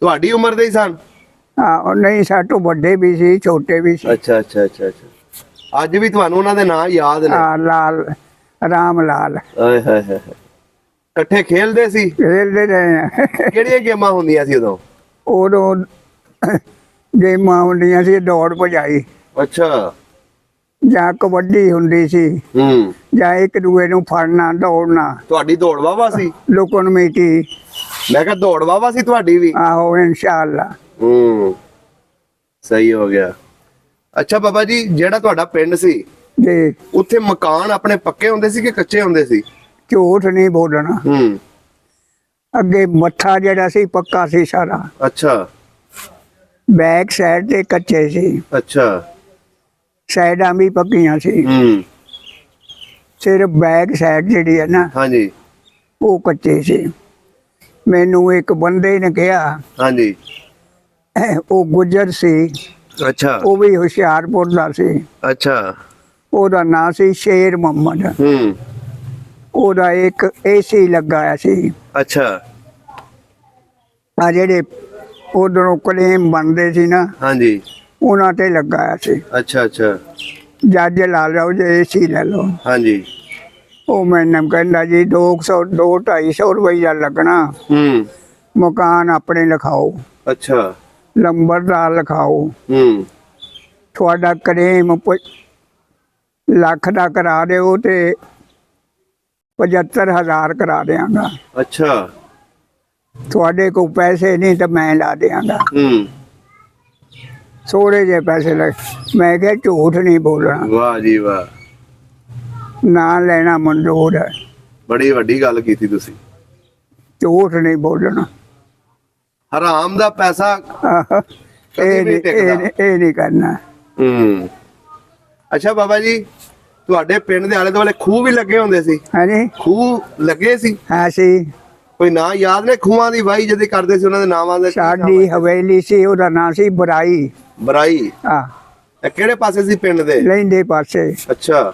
ਤੁਹਾਡੀ ਉਮਰ ਦੇ ਹੀ ਸਨ? ਉਹ ਨਹੀਂ, ਸਾਡੇ ਵੱਡੇ ਵੀ ਸੀ, ਛੋਟੇ ਵੀ ਸੀ। ਅੱਛਾ ਅੱਛਾ ਅੱਛਾ ਅੱਛਾ। ਅੱਜ ਵੀ ਤੁਹਾਨੂੰ ਉਹਨਾਂ ਦੇ ਨਾਂ ਯਾਦ ਨੇ? ਲਾਲ, ਰਾਮ ਲਾਲ। ਓਏ ਹੋਏ ਹੋਏ। ਇਕੱਠੇ ਖੇਲਦੇ ਸੀ? ਖੇਲਦੇ ਰਹੇ ਆ। ਕਿਹੜੀਆਂ ਗੇਮਾਂ ਹੁੰਦੀਆਂ ਸੀ ਉਦੋਂ? ਉਦੋਂ ਗੇਮਾਂ ਹੁੰਦੀਆਂ ਸੀ, ਦੌੜ ਭਜਾਈ, ਅੱਛਾ। ਜਾਂ ਕਬੱਡੀ ਹੁੰਦੀ ਸੀ, ਹੂੰ। ਜਾਂ ਇੱਕ ਦੂਏ ਨੂੰ ਫੜਨਾ, ਦੌੜਨਾ। ਤੁਹਾਡੀ ਦੌੜ ਵਾਵਾ ਸੀ? ਲੁਕਣ ਮੀਟੀ। ਮੈਂ ਕਿਹਾ ਦੌੜ ਵਾਵਾ ਸੀ ਤੁਹਾਡੀ ਵੀ? ਆਹੋ, ਇਨਸ਼ਾਅੱਲਾ। ਹੂੰ ਸਹੀ ਹੋ ਗਿਆ। ਅੱਛਾ ਬਾਬਾ ਜੀ, ਜਿਹੜਾ ਤੁਹਾਡਾ ਪਿੰਡ ਸੀ, ਜੀ, ਉੱਥੇ ਮਕਾਨ ਆਪਣੇ ਪੱਕੇ ਹੁੰਦੇ ਸੀ ਕਿ ਕੱਚੇ ਹੁੰਦੇ ਸੀ? ਝੂਠ ਨਹੀਂ ਬੋਲਣਾ। ਹੂੰ ਅੱਗੇ ਮੱਥਾ ਜਿਹੜਾ ਸੀ ਪੱਕਾ ਸੀ ਸਾਰਾ। ਅੱਛਾ ਬੈਕ ਸਾਈਡ ਤੇ ਕੱਚੇ ਸੀ, ਅੱਛਾ। ਸਾਈਡਾਂ ਵੀ ਪੱਕੀਆਂ ਸੀ। ਹੂੰ ਸਿਰਫ ਬੈਕ ਸਾਈਡ ਜਿਹੜੀ ਹੈ ਨਾ, ਹਾਂਜੀ ਉਹ ਕੱਚੇ ਸੀ। ਮੈਨੂੰ ਇੱਕ ਬੰਦੇ ਨੇ ਕਿਹਾ, ਹਾਂਜੀ। ਉਹ ਗੁੱਜਰ ਸੀ, ਅੱਛਾ ਉਹ ਵੀ ਹੁਸ਼ਿਆਰਪੁਰ ਦਾ ਸੀ। ਅੱਛਾ। ਉਹਦਾ ਨਾਂ ਸੀ ਸ਼ੇਰ ਮੁਹੰਮਦ। ਹੂੰ ਉਹਦਾ ਇੱਕ ਏਸੀ ਲੱਗਾ ਹੋਇਆ ਸੀ। ਅੱਛਾ। ਆ ਜਿਹੜੇ ਉਧਰੋਂ ਕਲੇਮ ਬਣਦੇ ਸੀ ਨਾ, ਹਾਂਜੀ। ਉਹਨਾਂ ਤੇ ਲੱਗਾ ਹੋਇਆ ਸੀ। ਅੱਛਾ ਅੱਛਾ। ਜੱਜ ਲਾ ਲਓ ਜੇ ਏਸੀ ਲੈ ਲਓ। ਹਾਂਜੀ। ਉਹ ਮੈਨੂੰ ਕਹਿੰਦਾ ਜੀ 200-250 ਰੁਪਈਆ ਲੱਗਣਾ, ਹੂੰ ਮਕਾਨ ਆਪਣੇ ਲਿਖਾਓ, ਅੱਛਾ। ਲੰਬਰਦਾਰ ਲਿਖਾਓ, ਹੂੰ ਤੁਹਾਡਾ ਕਲੇਮ ਲੱਖ ਦਾ ਕਰਾ ਦਿਓ ਤੇ 75,000 ਕਰਾ ਦਿਆਂਗਾ। ਅੱਛਾ। ਤੁਹਾਡੇ ਕੋਲ ਪੈਸੇ ਨਹੀਂ ਤਾਂ ਮੈਂ ਲਾ ਦਿਆਂਗਾ। ਹੂੰ ਥੋੜੇ ਜਿਹੇ ਪੈਸੇ ਲੱਗ। ਮੈਂ ਕਿਹਾ ਝੂਠ ਨਹੀਂ ਬੋਲਣਾ, ਵਾਹ ਜੀ ਵਾਹ। ਨਾ ਲੈਣਾ ਮਨਜ਼ੂਰ ਹੈ, ਬੜੀ ਵੱਡੀ ਗੱਲ ਕੀਤੀ ਤੁਸੀਂ। ਝੂਠ ਨਹੀਂ ਬੋਲਣਾ। ਹਰਾਮ ਦਾ ਪੈਸਾ ਕਦੇ ਵੀ ਨਹੀਂ ਟਿਕਦਾ। ਇਹ ਨਹੀਂ ਕਰਨਾ। ਹੂੰ ਅੱਛਾ ਬਾਬਾ ਜੀ, ਤੁਹਾਡੇ ਪਿੰਡ ਦੇ ਆਲੇ ਦੁਆਲੇ ਖੂਹ ਵੀ ਲੱਗੇ ਹੁੰਦੇ ਸੀ? ਹਾਂਜੀ, ਖੂਹ ਲੱਗੇ ਸੀ? ਹੈ ਸੀ। ਕੋਈ ਨਾਂ ਯਾਦ ਨੇ ਖੂਹਾਂ ਦੀ ਵਾਹੀ ਜਦ ਕਰਦੇ ਸੀ, ਉਹਨਾਂ ਦੇ ਨਾਵਾਂ ਦੇ? ਸਾਡੀ ਹਵੇਲੀ ਸੀ, ਉਹਦਾ ਨਾਂ ਸੀ ਬਰਾਈ। ਬਰਾਈ? ਇਹ ਕਿਹੜੇ ਪਾਸੇ ਸੀ ਪਿੰਡ ਦੇ? ਲਹਿੰਦੇ ਪਾਸੇ। ਅੱਛਾ।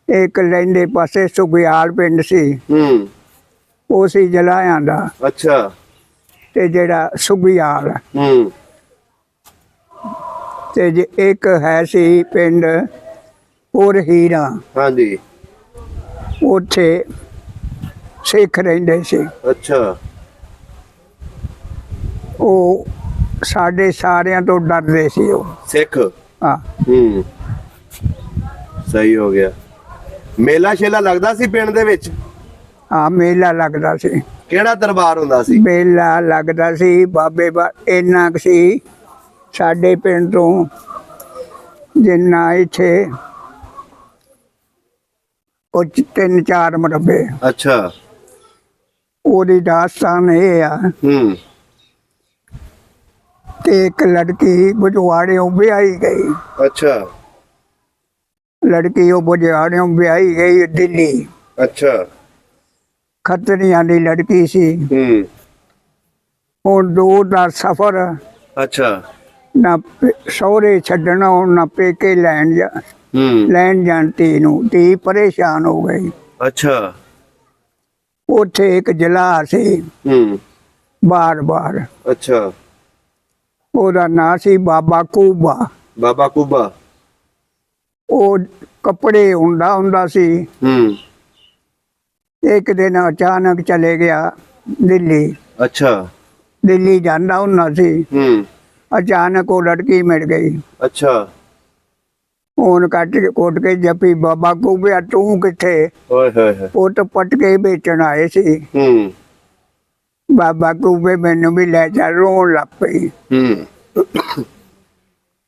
ਇੱਕ ਲਹਿੰਦੇ ਪਾਸੇ ਸੁਗਿਆਲ ਪਿੰਡ ਸੀ, ਹੂੰ ਉਹ ਸੀ ਜਲਾਇਆਂ ਦਾ। ਅੱਛਾ। ਤੇ ਜਿਹੜਾ ਸੁਗਿਆਲ, ਹੂੰ ਤੇ ਜੇ ਇੱਕ ਹੈ ਸੀ ਪਿੰਡ ਔਰ ਹੀਰਾ, ਹਾਂਜੀ। ਉੱਥੇ ਸਿੱਖ ਰਹਿੰਦੇ ਸੀ। ਅੱਛਾ। ਉਹ ਸਾਡੇ ਸਾਰਿਆਂ ਤੋਂ ਡਰਦੇ ਸੀ। ਉਹ ਸਿੱਖ? ਹਾਂ, ਹੂੰ ਸਹੀ ਹੋ ਗਿਆ। ਮੇਲਾ ਸ਼ੇਲਾ ਲੱਗਦਾ ਸੀ ਪਿੰਡ ਦੇ ਵਿੱਚ? ਹਾਂ, ਮੇਲਾ ਲੱਗਦਾ ਸੀ। ਕਿਹੜਾ ਦਰਬਾਰ ਹੁੰਦਾ ਸੀ? ਮੇਲਾ ਲੱਗਦਾ ਸੀ ਬਾਬੇ ਇੰਨਾ ਕੁ ਸੀ ਸਾਡੇ ਪਿੰਡ ਤੋਂ ਜਿੰਨਾ ਇੱਥੇ ਉਹ 3-4 ਮਰਬੇ। ਅੱਛਾ। ਉਹਦੀ ਦਾਸਤਾਨ ਇਹ ਆ ਕਿ ਇੱਕ ਲੜਕੀ ਬੁਝਵਾੜਿਓਂ ਵਿਆਹੀ ਗਈ। ਅੱਛਾ। ਲੜਕੀ ਉਹ ਬੁਝਵਾੜਿਓਂ ਵਿਆਹੀ ਗਈ ਦਿੱਲੀ। ਅੱਛਾ। ਖੱਤਰੀਆਂ ਦੀ ਲੜਕੀ ਸੀ। ਹੁਣ ਦੂਰ ਦਾ ਸਫ਼ਰ। ਅੱਛਾ। ਨਾ ਸਹੁਰੇ ਛੱਡਣਾ ਨਾ ਪੇਕੇ ਲੈਣ ਜਾਣ ਧੀ ਨੂੰ। ਧੀ ਪਰੇਸ਼ਾਨ ਹੋ ਗਈ। ਅੱਛਾ। ਉੱਥੇ ਇੱਕ ਜਲਾਹ ਸੀ ਬਾਰ। ਅੱਛਾ। ਉਹਦਾ ਨਾਂ ਸੀ ਬਾਬਾ ਕੂਬਾ। ਬਾਬਾ ਕੂਬਾ। ਉਹ ਕੱਪੜੇ ਹੁੰਦਾ ਸੀ। ਇੱਕ ਦਿਨ ਅਚਾਨਕ ਚਲੇ ਗਿਆ ਦਿੱਲੀ। ਅੱਛਾ। ਦਿੱਲੀ ਜਾਂਦਾ ਹੁੰਦਾ ਸੀ। ਅਚਾਨਕ ਉਹ ਲੜਕੀ ਮਿਲ ਗਈ। ਅੱਛਾ। ਹੁਣ ਕੱਟ ਕੇ ਕੁੱਟ ਕੇ ਜੱਫੀ, ਬਾਬਾ ਕੂਬਿਆ ਤੂੰ ਕਿੱਥੇ? ਪੁੱਤ ਪਟਕੇ ਵੇਚਣ ਆਏ ਸੀ। ਬਾਬਾ ਕੂਬੇ ਮੈਨੂੰ ਵੀ ਲੈ ਜਾ। ਰੋਣ ਲੱਗ ਪਈ।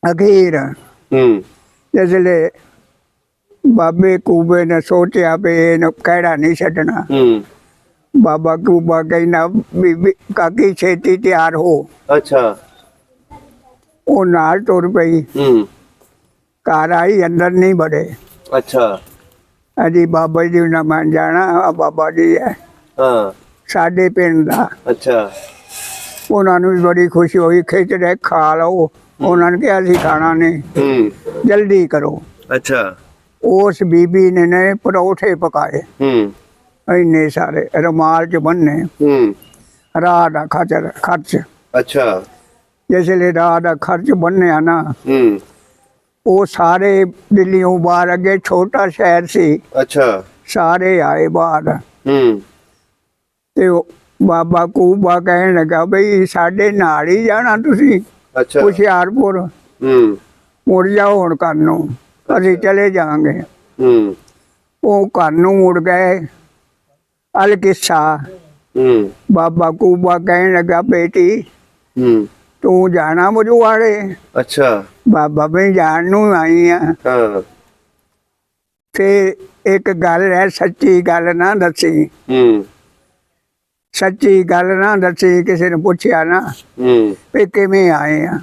ਅਖੀਰ ਜਿਸਲੇ ਬਾਬੇ ਕੂਬੇ ਨੇ ਸੋਚਿਆ ਵੀ ਇਹਨੂੰ ਕਿਹੜਾ ਨਹੀਂ ਛੱਡਣਾ, ਬਾਬਾ ਕੂਬਾ ਕਹਿੰਦਾ ਬੀਬੀ ਕਾਕੀ ਛੇਤੀ ਤਿਆਰ ਹੋ। ਅੱਛਾ। ਉਹ ਨਾਲ ਤੁਰ ਪਈ। ਘਰ ਆਈ, ਅੰਦਰ ਨਹੀਂ ਬੜੇ। ਅੱਛਾ। ਅਜੀ ਬਾਬਾ ਜੀ ਨਾਲ ਮੈਂ ਜਾਣਾ। ਬਾਬਾ ਜੀ ਹੈ ਸਾਡੇ ਪਿੰਡ ਦਾ। ਅੱਛਾ। ਉਹਨਾਂ ਨੂੰ ਵੀ ਬੜੀ ਖੁਸ਼ੀ ਹੋਈ। ਖਿੱਚ ਰਹੇ ਖਾ ਲਓ। ਉਹਨਾਂ ਨੇ ਕਿਹਾ ਅਸੀਂ ਖਾਣਾ ਨਹੀਂ, ਜਲਦੀ ਕਰੋ। ਅੱਛਾ। ਉਸ ਬੀਬੀ ਨੇ ਪਰੌਠੇ ਪਕਾਏ ਇੰਨੇ ਸਾਰੇ, ਰੁਮਾਲ ਚ ਬੰਨੇ। ਰਾਹ ਦਾ ਖਰਚ। ਅੱਛਾ। ਜਿਸ ਵੇਲੇ ਰਾਹ ਦਾ ਖਰਚ ਬੰਨਿਆ ਨਾ, ਉਹ ਸਾਰੇ ਦਿੱਲੀੋਂ ਬਾਹਰ, ਅੱਗੇ ਛੋਟਾ ਸ਼ਹਿਰ ਸੀ। ਅੱਛਾ। ਸਾਰੇ ਆਏ ਬਾਹਰ। ਤੇ ਬਾਬਾ ਕੂਬਾ ਕਹਿਣ ਲੱਗਾ ਬਈ ਸਾਡੇ ਨਾਲ ਹੀ ਜਾਣਾ ਤੁਸੀਂ? ਅੱਛਾ। ਹੁਸ਼ਿਆਰਪੁਰ ਮੁੜ ਜਾਓ ਹੁਣ ਘਰ ਨੂੰ, ਅਸੀਂ ਚਲੇ ਜਾਵਾਂਗੇ। ਉਹ ਘਰ ਨੂੰ ਮੁੜ ਗਏ। ਅਲਕਿੱਸਾ ਬਾਬਾ ਕੂਬਾ ਕਹਿਣ ਲੱਗਾ ਬੇਟੀ ਤੂੰ ਜਾਣਾ ਬੁਝਵਾੜੇ? ਅੱਛਾ। ਬਾਬਾ ਮੈਂ ਜਾਣ ਨੂੰ ਆਈ ਆ। ਤੇ ਇੱਕ ਗੱਲ ਹੈ, ਸੱਚੀ ਗੱਲ ਨਾ ਦੱਸੀ। ਸੱਚੀ ਗੱਲ ਨਾ ਦੱਸੀ। ਕਿਸੇ ਨੇ ਪੁੱਛਿਆ ਨਾ ਵੀ ਕਿਵੇਂ ਆਏ ਆ?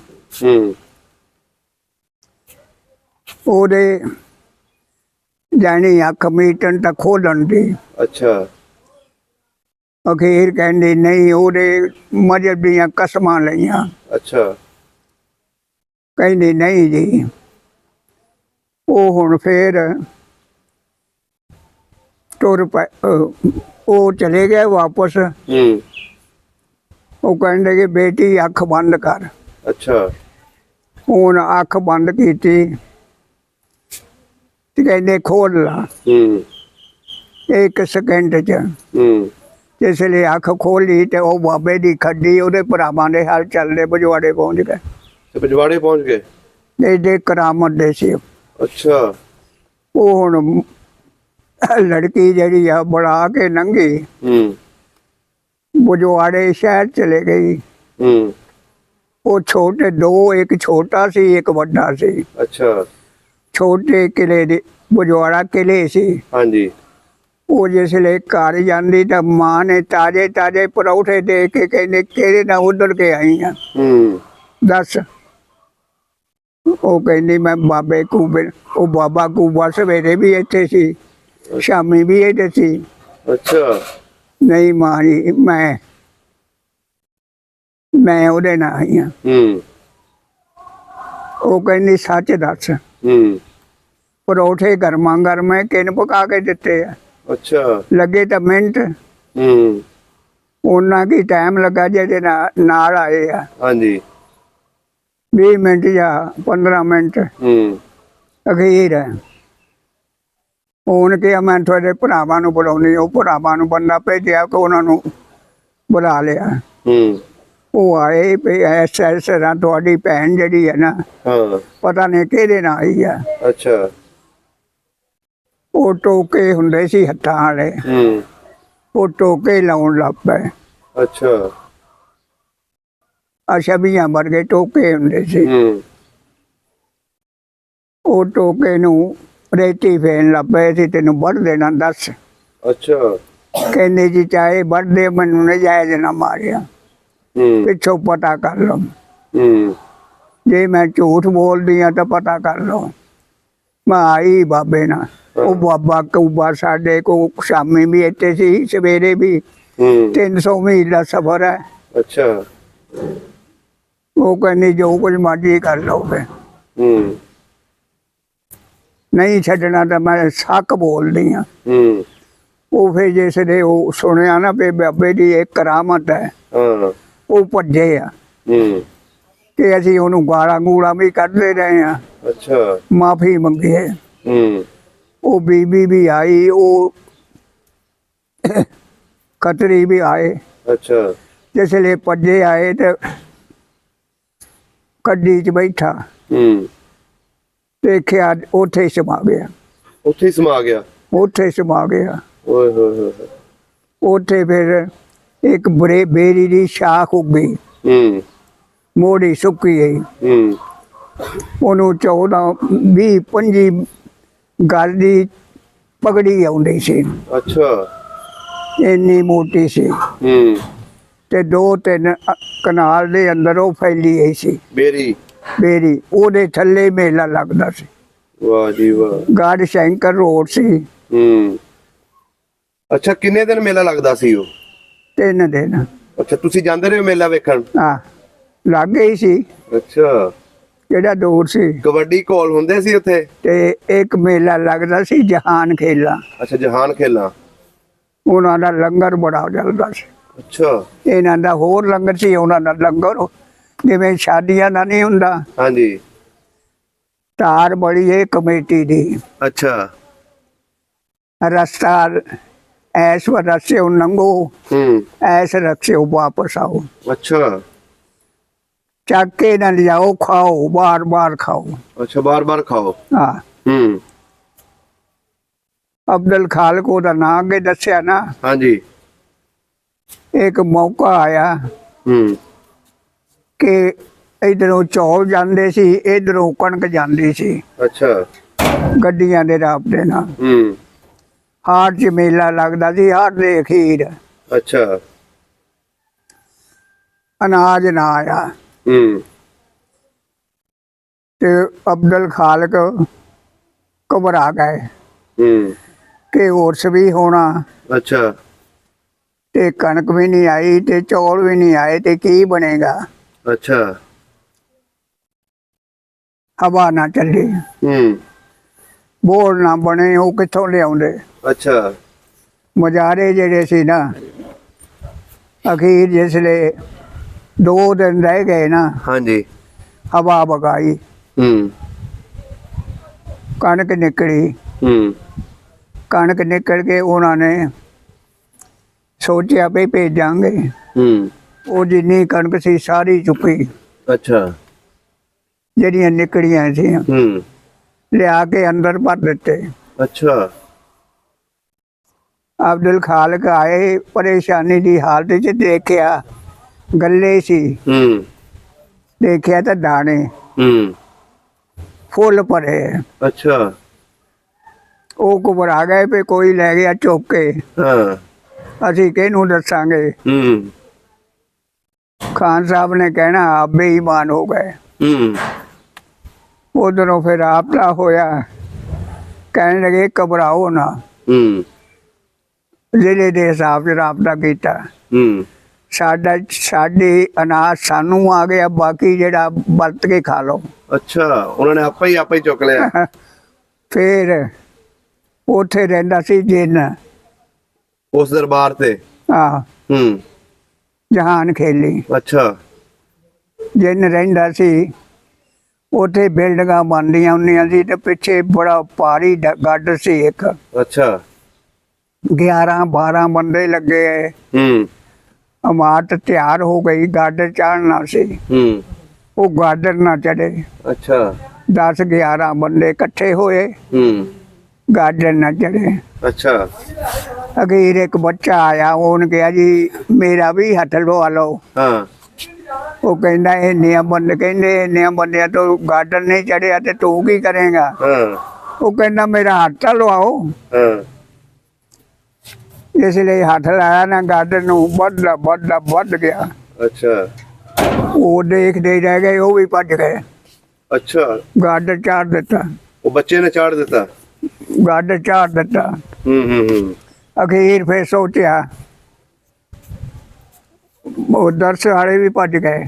ਉਹਦੇ ਜਾਣੀ ਅੱਖ ਮੀਟਣ ਤਾਂ ਖੋਲਣ ਦੀ। ਅੱਛਾ। ਅਖੀਰ ਕਹਿੰਦੇ ਨਹੀਂ, ਉਹਦੇ ਮਜ਼ਹਬ ਦੀਆਂ ਕਸਮਾਂ ਲਈਆਂ। ਅੱਛਾ। ਕਹਿੰਦੇ ਨਹੀਂ ਜੀ। ਉਹ ਹੁਣ ਫੇਰ ਤੁਰ ਪਏ। ਉਹ ਚਲੇ ਗਏ ਵਾਪਸ। ਉਹ ਕਹਿੰਦੇ ਕਿ ਬੇਟੀ ਅੱਖ ਬੰਦ ਕਰ। ਅੱਛਾ। ਹੁਣ ਅੱਖ ਬੰਦ ਕੀਤੀ ਤੇ ਕਹਿੰਦੇ ਖੋਲ ਲਾ। 1 ਸਕਿੰਟ ਚ ਜਿਸ ਲਈ ਅੱਖ ਖੋਲੀ ਤੇ ਉਹ ਬਾਬੇ ਦੀ ਖੱਡੀ ਉਹਦੇ ਭਰਾਵਾਂ ਦੇ ਹਲ ਚੱਲਦੇ ਬੁਝਵਾੜੇ ਪਹੁੰਚ ਗਏ। ਬੁਝਵਾੜੇ ਪਹੁੰਚ ਗਏ। ਇਹਦੇ ਕਰਾਮਤ ਦੇ ਸੀ। ਅੱਛਾ। ਉਹ ਹੁਣ ਲੜਕੀ ਜਿਹੜੀ ਆ ਬੜਾ ਕੇ ਲੰਘੀ, ਬੁਝਵਾੜੇ ਸ਼ਹਿਰ ਚਲੇ ਗਈ। ਉਹ ਛੋਟੇ ਦੋ, ਇੱਕ ਛੋਟਾ ਸੀ ਇੱਕ ਵੱਡਾ ਸੀ। ਅੱਛਾ। ਛੋਟੇ ਕਿਲੇ ਦੇ ਬੁਝਵਾੜਾ ਕਿਲੇ ਸੀ। ਹਾਂਜੀ। ਉਹ ਜਿਸ ਵੇਲੇ ਘਰ ਜਾਂਦੀ ਤਾਂ ਮਾਂ ਨੇ ਤਾਜ਼ੇ ਪਰੌਠੇ ਦੇ ਕੇ ਕਹਿੰਦੇ ਕਿਹੜੇ ਨਾਲ ਉੱਧਰ ਕੇ ਆਈ ਆ? ਦੱਸ। ਉਹ ਕਹਿੰਦੀ ਮੈਂ ਬਾਬੇ ਕੂਬੇ। ਉਹ ਬਾਬਾ ਕੂਬਾ ਸਵੇਰੇ ਵੀ ਇੱਥੇ ਸੀ, ਸ਼ਾਮੀ ਵੀ ਇੱਥੇ ਸੀ। ਅੱਛਾ। ਨਹੀਂ ਮਾਂ ਜੀ, ਮੈਂ ਉਹਦੇ ਨਾਲ ਆਈ ਆ। ਉਹ ਕਹਿੰਦੀ ਸੱਚ ਦੱਸ। ਪਰੌਠੇ ਗਰਮਾ ਗਰਮ ਹੈ, ਕਿਨ ਪਕਾ ਕੇ ਦਿੱਤੇ ਆ? ਅੱਛਾ। ਲੱਗੇ ਤਾਂ ਮਿੰਟ। ਉਹਨਾਂ ਕੀ ਟਾਈਮ ਲੱਗਾ ਜਿਹਦੇ ਨਾਲ ਆਏ ਆ। ਹਾਂਜੀ। 20 ਮਿੰਟ ਜਾਂ 15 ਮਿੰਟ। ਅਖੀਰ ਹੁਣ ਕਿਹਾ ਮੈਂ ਤੁਹਾਡੇ ਭਰਾਵਾਂ ਨੂੰ ਬੁਲਾਉਣੀ। ਉਹ ਭਰਾਵਾਂ ਨੂੰ ਬੰਦਾ ਭੇਜਿਆ ਕਿ ਉਹਨਾਂ ਨੂੰ ਬੁਲਾ ਲਿਆ। ਉਹ ਆਏ ਵੀ ਇਸ ਤਰ੍ਹਾਂ ਤੁਹਾਡੀ ਭੈਣ ਜਿਹੜੀ ਹੈ ਨਾ, ਪਤਾ ਨਹੀਂ ਕਿਹਦੇ ਨਾਲ ਆਈ ਆ। ਅੱਛਾ। ਉਹ ਟੋਕੇ ਹੁੰਦੇ ਸੀ ਹੱਥਾਂ ਵਾਲੇ, ਉਹ ਟੋਕੇ ਲਾਉਣ ਲੱਗ ਪਏ। ਅੱਛਾ। ਛਬੀਆਂ ਵਰਗੇ ਟੋਕੇ ਹੁੰਦੇ ਸੀ। ਉਹ ਟੋਕੇ ਨੂੰ ਰੇਤੀ ਫੇਰਨ ਲੱਗ ਪਏ ਸੀ, ਤੈਨੂੰ ਵੱਢ ਦੇਣਾ ਦੱਸ। ਅੱਛਾ। ਕਹਿੰਦੇ ਜੀ ਚਾਹੇ ਵੱਢਦੇ, ਮੈਨੂੰ ਨਜਾਇਜ਼ ਨਾ ਮਾਰਿਆ, ਪਿੱਛੋਂ ਪਤਾ ਕਰ ਲਓ। ਜੇ ਮੈਂ ਝੂਠ ਬੋਲਦੀ ਆ ਤਾਂ ਪਤਾ ਕਰ ਲਓ। ਮੈਂ ਆਈ ਬਾਬੇ ਨਾਲ। ਉਹ ਬਾਬਾ ਕਊਬਾ ਸਾਡੇ ਕੋ ਸ਼ਾਮੀ ਵੀ ਇੱਥੇ ਸੀ, ਸਵੇਰੇ ਵੀ। 300 ਮੀਲ ਦਾ ਸਫ਼ਰ ਹੈ। ਅੱਛਾ। ਉਹ ਕਹਿੰਦੀ ਜੋ ਕੁਝ ਮਰਜ਼ੀ ਕਰ ਲਓ ਫਿਰ, ਨਹੀਂ ਛੱਡਣਾ ਤਾਂ ਮੈਂ ਸੱਕ ਬੋਲਦੀ ਆ। ਉਹ ਫਿਰ ਜਿਸ ਨੇ ਉਹ ਸੁਣਿਆ ਨਾ ਵੀ ਬਾਬੇ ਦੀ ਇੱਕ ਕਰਾਮਤ ਹੈ, ਉਹ ਭੱਜੇ ਆ ਕਿ ਅਸੀਂ ਉਹਨੂੰ ਗਾਲਾਂ ਗੂਲਾਂ ਵੀ ਕੱਢਦੇ ਰਹੇ ਆ। ਅੱਛਾ। ਮਾਫੀ ਮੰਗੀ ਹੈ। ਉਹ ਬੀਬੀ ਵੀ ਆਈ, ਉਹ ਖੱਤਰੀ ਵੀ ਆਏ। ਅੱਛਾ। ਜਿਸ ਵੇਲੇ ਭੱਜੇ ਆਏ ਤੇ ਗੱਡੀ 'ਚ ਬੈਠਾ, ਦੇਖਿਆ ਉੱਥੇ ਸਮਾ ਗਿਆ। ਉੱਥੇ ਹੀ ਸਮਾ ਗਿਆ। ਉੱਥੇ ਸਮਾ ਗਿਆ। ਓਏ ਹੋਏ ਹੋਏ। ਉੱਥੇ ਫਿਰ ਇੱਕ ਬੇਰੀ ਦੀ ਸ਼ਾਖ ਉੱਗੀ, ਮੋੜੀ ਸੁੱਕੀ ਗਈ। ਉਹਨੂੰ 14, 20, 25 ਗਲ ਦੀ ਪਗੜੀ ਆਉਂਦੀ ਸੀ। ਅੱਛਾ। ਇੰਨੀ ਮੋਟੀ ਸੀ ਤੇ 2-3 ਕਨਾਲ ਦੇ ਅੰਦਰ ਉਹ ਫੈਲੀ ਗਈ ਸੀ ਬੇਰੀ। ਉਹਦੇ ਥੱਲੇ ਮੇਲਾ ਲੱਗਦਾ ਸੀ। ਵਾਹ ਜੀ ਵਾਹ। ਗੜ ਸ਼ੰਕਰ ਰੋਡ ਸੀ। ਅੱਛਾ, ਕਿੰਨੇ ਦਿਨ ਮੇਲਾ ਲੱਗਦਾ ਸੀ ਉਹ? 3 ਦਿਨ। ਅੱਛਾ, ਤੁਸੀਂ ਜਾਂਦੇ ਰਹੇ ਮੇਲਾ ਵੇਖਣ? ਹਾਂ, ਲਾਗੇ ਹੀ ਸੀ। ਅੱਛਾ। ਕਿਹੜਾ ਦੂਰ ਸੀ। ਕਬੱਡੀ ਘੋਲ ਹੁੰਦੇ ਸੀ ਉੱਥੇ? ਤੇ ਇੱਕ ਮੇਲਾ ਲੱਗਦਾ ਸੀ ਜਹਾਨ ਖੇਲਾ। ਅੱਛਾ, ਜਹਾਨ ਖੇਲਾ। ਉਹਨਾਂ ਦਾ ਲੰਗਰ ਬੜਾ ਚੱਲਦਾ ਸੀ। ਅੱਛਾ। ਇਹਨਾਂ ਦਾ ਹੋਰ ਲੰਗਰ ਸੀ, ਉਹਨਾਂ ਦਾ ਲੰਗਰ ਜਿਵੇਂ ਸ਼ਾਦੀਆਂ ਦਾ ਨਹੀਂ ਹੁੰਦਾ। ਹਾਂਜੀ। ਤਾਰ ਬੜੀ ਹੈ ਕਮੇਟੀ ਦੀ। ਅੱਛਾ। ਰਸਤਾ ਐਸ ਰਸਤੇ ਲੰਘੋ, ਐਸ ਰਸਤੇ ਵਾਪਸ ਆਓ। ਅੱਛਾ। ਚੱਕ ਕੇ ਨਾ ਲਿਜਾਓ, ਖਾਓ, ਬਾਰ ਖਾਓ। ਅੱਛਾ, ਬਾਰ ਖਾਓ। ਹਾਂ। ਅਬਦੁਲ ਖਾਲਕ ਉਹਦਾ ਨਾਂ ਅੱਗੇ ਦੱਸਿਆ ਨਾ। ਹਾਂਜੀ। ਇੱਕ ਮੌਕਾ ਆਇਆ ਕਿ ਇਧਰੋਂ ਚੌਲ ਜਾਂਦੇ ਸੀ, ਇਧਰੋਂ ਕਣਕ ਜਾਂਦੀ ਸੀ। ਅੱਛਾ। ਗੱਡੀਆਂ ਦੇ ਰਾਬਤੇ ਨਾਲ। ਹਾੜ 'ਚ ਮੇਲਾ ਲੱਗਦਾ ਸੀ, ਹਾੜ ਦੇ ਅਖੀਰ। ਅੱਛਾ। ਅਨਾਜ ਨਾ ਆਇਆ ਤੇ ਅਬਦੁਲ ਖਾਲਕ ਘਬਰਾ ਗਏ ਕਿ ਹੋਰਸ ਵੀ ਹੋਣਾ। ਅੱਛਾ। ਤੇ ਕਣਕ ਵੀ ਨਹੀਂ ਆਈ ਤੇ ਚੌਲ ਵੀ ਨਹੀਂ ਆਏ ਤੇ ਕੀ ਬਣੇਗਾ। ਅੱਛਾ। ਹਵਾ ਨਾ ਚੱਲੀ, ਬੋਲ ਨਾ ਬਣੇ, ਉਹ ਕਿੱਥੋਂ ਲਿਆਉਂਦੇ। ਅੱਛਾ। ਮੁਜ਼ਾਰੇ ਜਿਹੜੇ ਸੀ ਨਾ, ਅਖੀਰ ਜਿਸਲੇ 2 ਦਿਨ ਰਹਿ ਗਏ ਨਾ। ਹਾਂਜੀ। ਹਵਾ ਵਗਾਈ, ਕਣਕ ਨਿਕਲੀ। ਕਣਕ ਨਿਕਲ ਕੇ ਉਹਨਾਂ ਨੇ ਸੋਚਿਆ ਵੀ ਭੇਜਾਂਗੇ। ਉਹ ਜਿੰਨੀ ਕਣਕ ਸੀ ਸਾਰੀ ਚੁੱਕੀ। ਅੱਛਾ। ਜਿਹੜੀਆਂ ਨਿਕਲੀਆਂ ਸੀ ਲਿਆ ਕੇ ਅੰਦਰ ਭਰ ਦਿੱਤੇ। ਅੱਛਾ। ਅਬਦੁਲ ਖਾਲਕ ਆਏ, ਪਰੇਸ਼ਾਨੀ ਦੀ ਹਾਲਤ 'ਚ ਦੇਖਿਆ ਗੱਲੇ ਸੀ। ਦੇਖਿਆ ਤਾਂ ਦਾਣੇ ਫੁੱਲ ਭਰੇ। ਅੱਛਾ। ਉਹ ਘਬਰਾ ਗਏ ਵੀ ਕੋਈ ਲੈ ਗਿਆ ਚੁੱਕ ਕੇ, ਅਸੀਂ ਕਿਹਨੂੰ ਦੱਸਾਂਗੇ। ਖਾਨ ਸਾਹਿਬ ਨੇ ਕਹਿਣਾ ਆਪ ਬੇਈਮਾਨ ਹੋ ਗਏ। ਉਧਰੋਂ ਫਿਰ ਰਾਬਤਾ ਹੋਇਆ, ਕਹਿਣ ਲੱਗੇ ਘਬਰਾਓ ਨਾ। ਜ਼ਿਲ੍ਹੇ ਦੇ ਹਿਸਾਬ 'ਚ ਰਾਬਤਾ ਕੀਤਾ। ਸਾਡੀ ਅਨਾਜ ਸਾਨੂੰ ਆ ਗਿਆ, ਬਾਕੀ ਜਿਹੜਾ ਵਰਤ ਕੇ ਖਾ ਲਓ। ਅੱਛਾ, ਉਹਨਾਂ ਨੇ ਆਪੇ ਹੀ ਚੁੱਕ ਲਿਆ। ਫਿਰ ਉੱਥੇ ਰਹਿੰਦਾ ਸੀ ਜਿੰਨ, ਉਸ ਦਰਬਾਰ ਤੇ। ਜਹਾਨ ਖੇਲੀ। ਅੱਛਾ। ਜਿੰਨ ਰਹਿੰਦਾ ਸੀ ਉੱਥੇ, ਬਿਲਡਿੰਗਾਂ ਬਣਦੀਆਂ ਹੁੰਦੀਆਂ ਸੀ ਤੇ ਪਿੱਛੇ ਬੜਾ ਭਾਰੀ ਗੱਡ ਸੀ ਇੱਕ। ਅੱਛਾ। 11-12 ਬੰਦੇ ਲੱਗੇ। ਇਮਾਰਤ ਤਿਆਰ ਹੋ ਗਈ, ਗੱਡ ਚੜ੍ਹਨਾ ਸੀ। ਉਹ ਗੱਡ ਨਾ ਚੜੇ। ਅੱਛਾ। 10-11 ਬੰਦੇ ਇਕੱਠੇ ਹੋਏ, ਗੱਡ ਨਾ ਚੜੇ। ਅੱਛਾ। अखीर एक बच्चा आया उन्हें कहा जी मेरा भी हथ लवा लो हाँ वो कहता इन्निया बंद कहते इन्निया बंदिया तो गार्डन नहीं चढ़िया तो तू की करेगा हाँ वो कहता मेरा हाथ लवाओ हाँ इसलिए हाथ लाया ना गार्डन बढ़ गया अच्छा वो देखते रह गए वो भी भज गए अच्छा गार्डन चाड़ दिता वो बच्चे ने चाड़ देता गार्डन चाड़ दिता अखीर फिर सोचा वो 10 वाले भी भज गए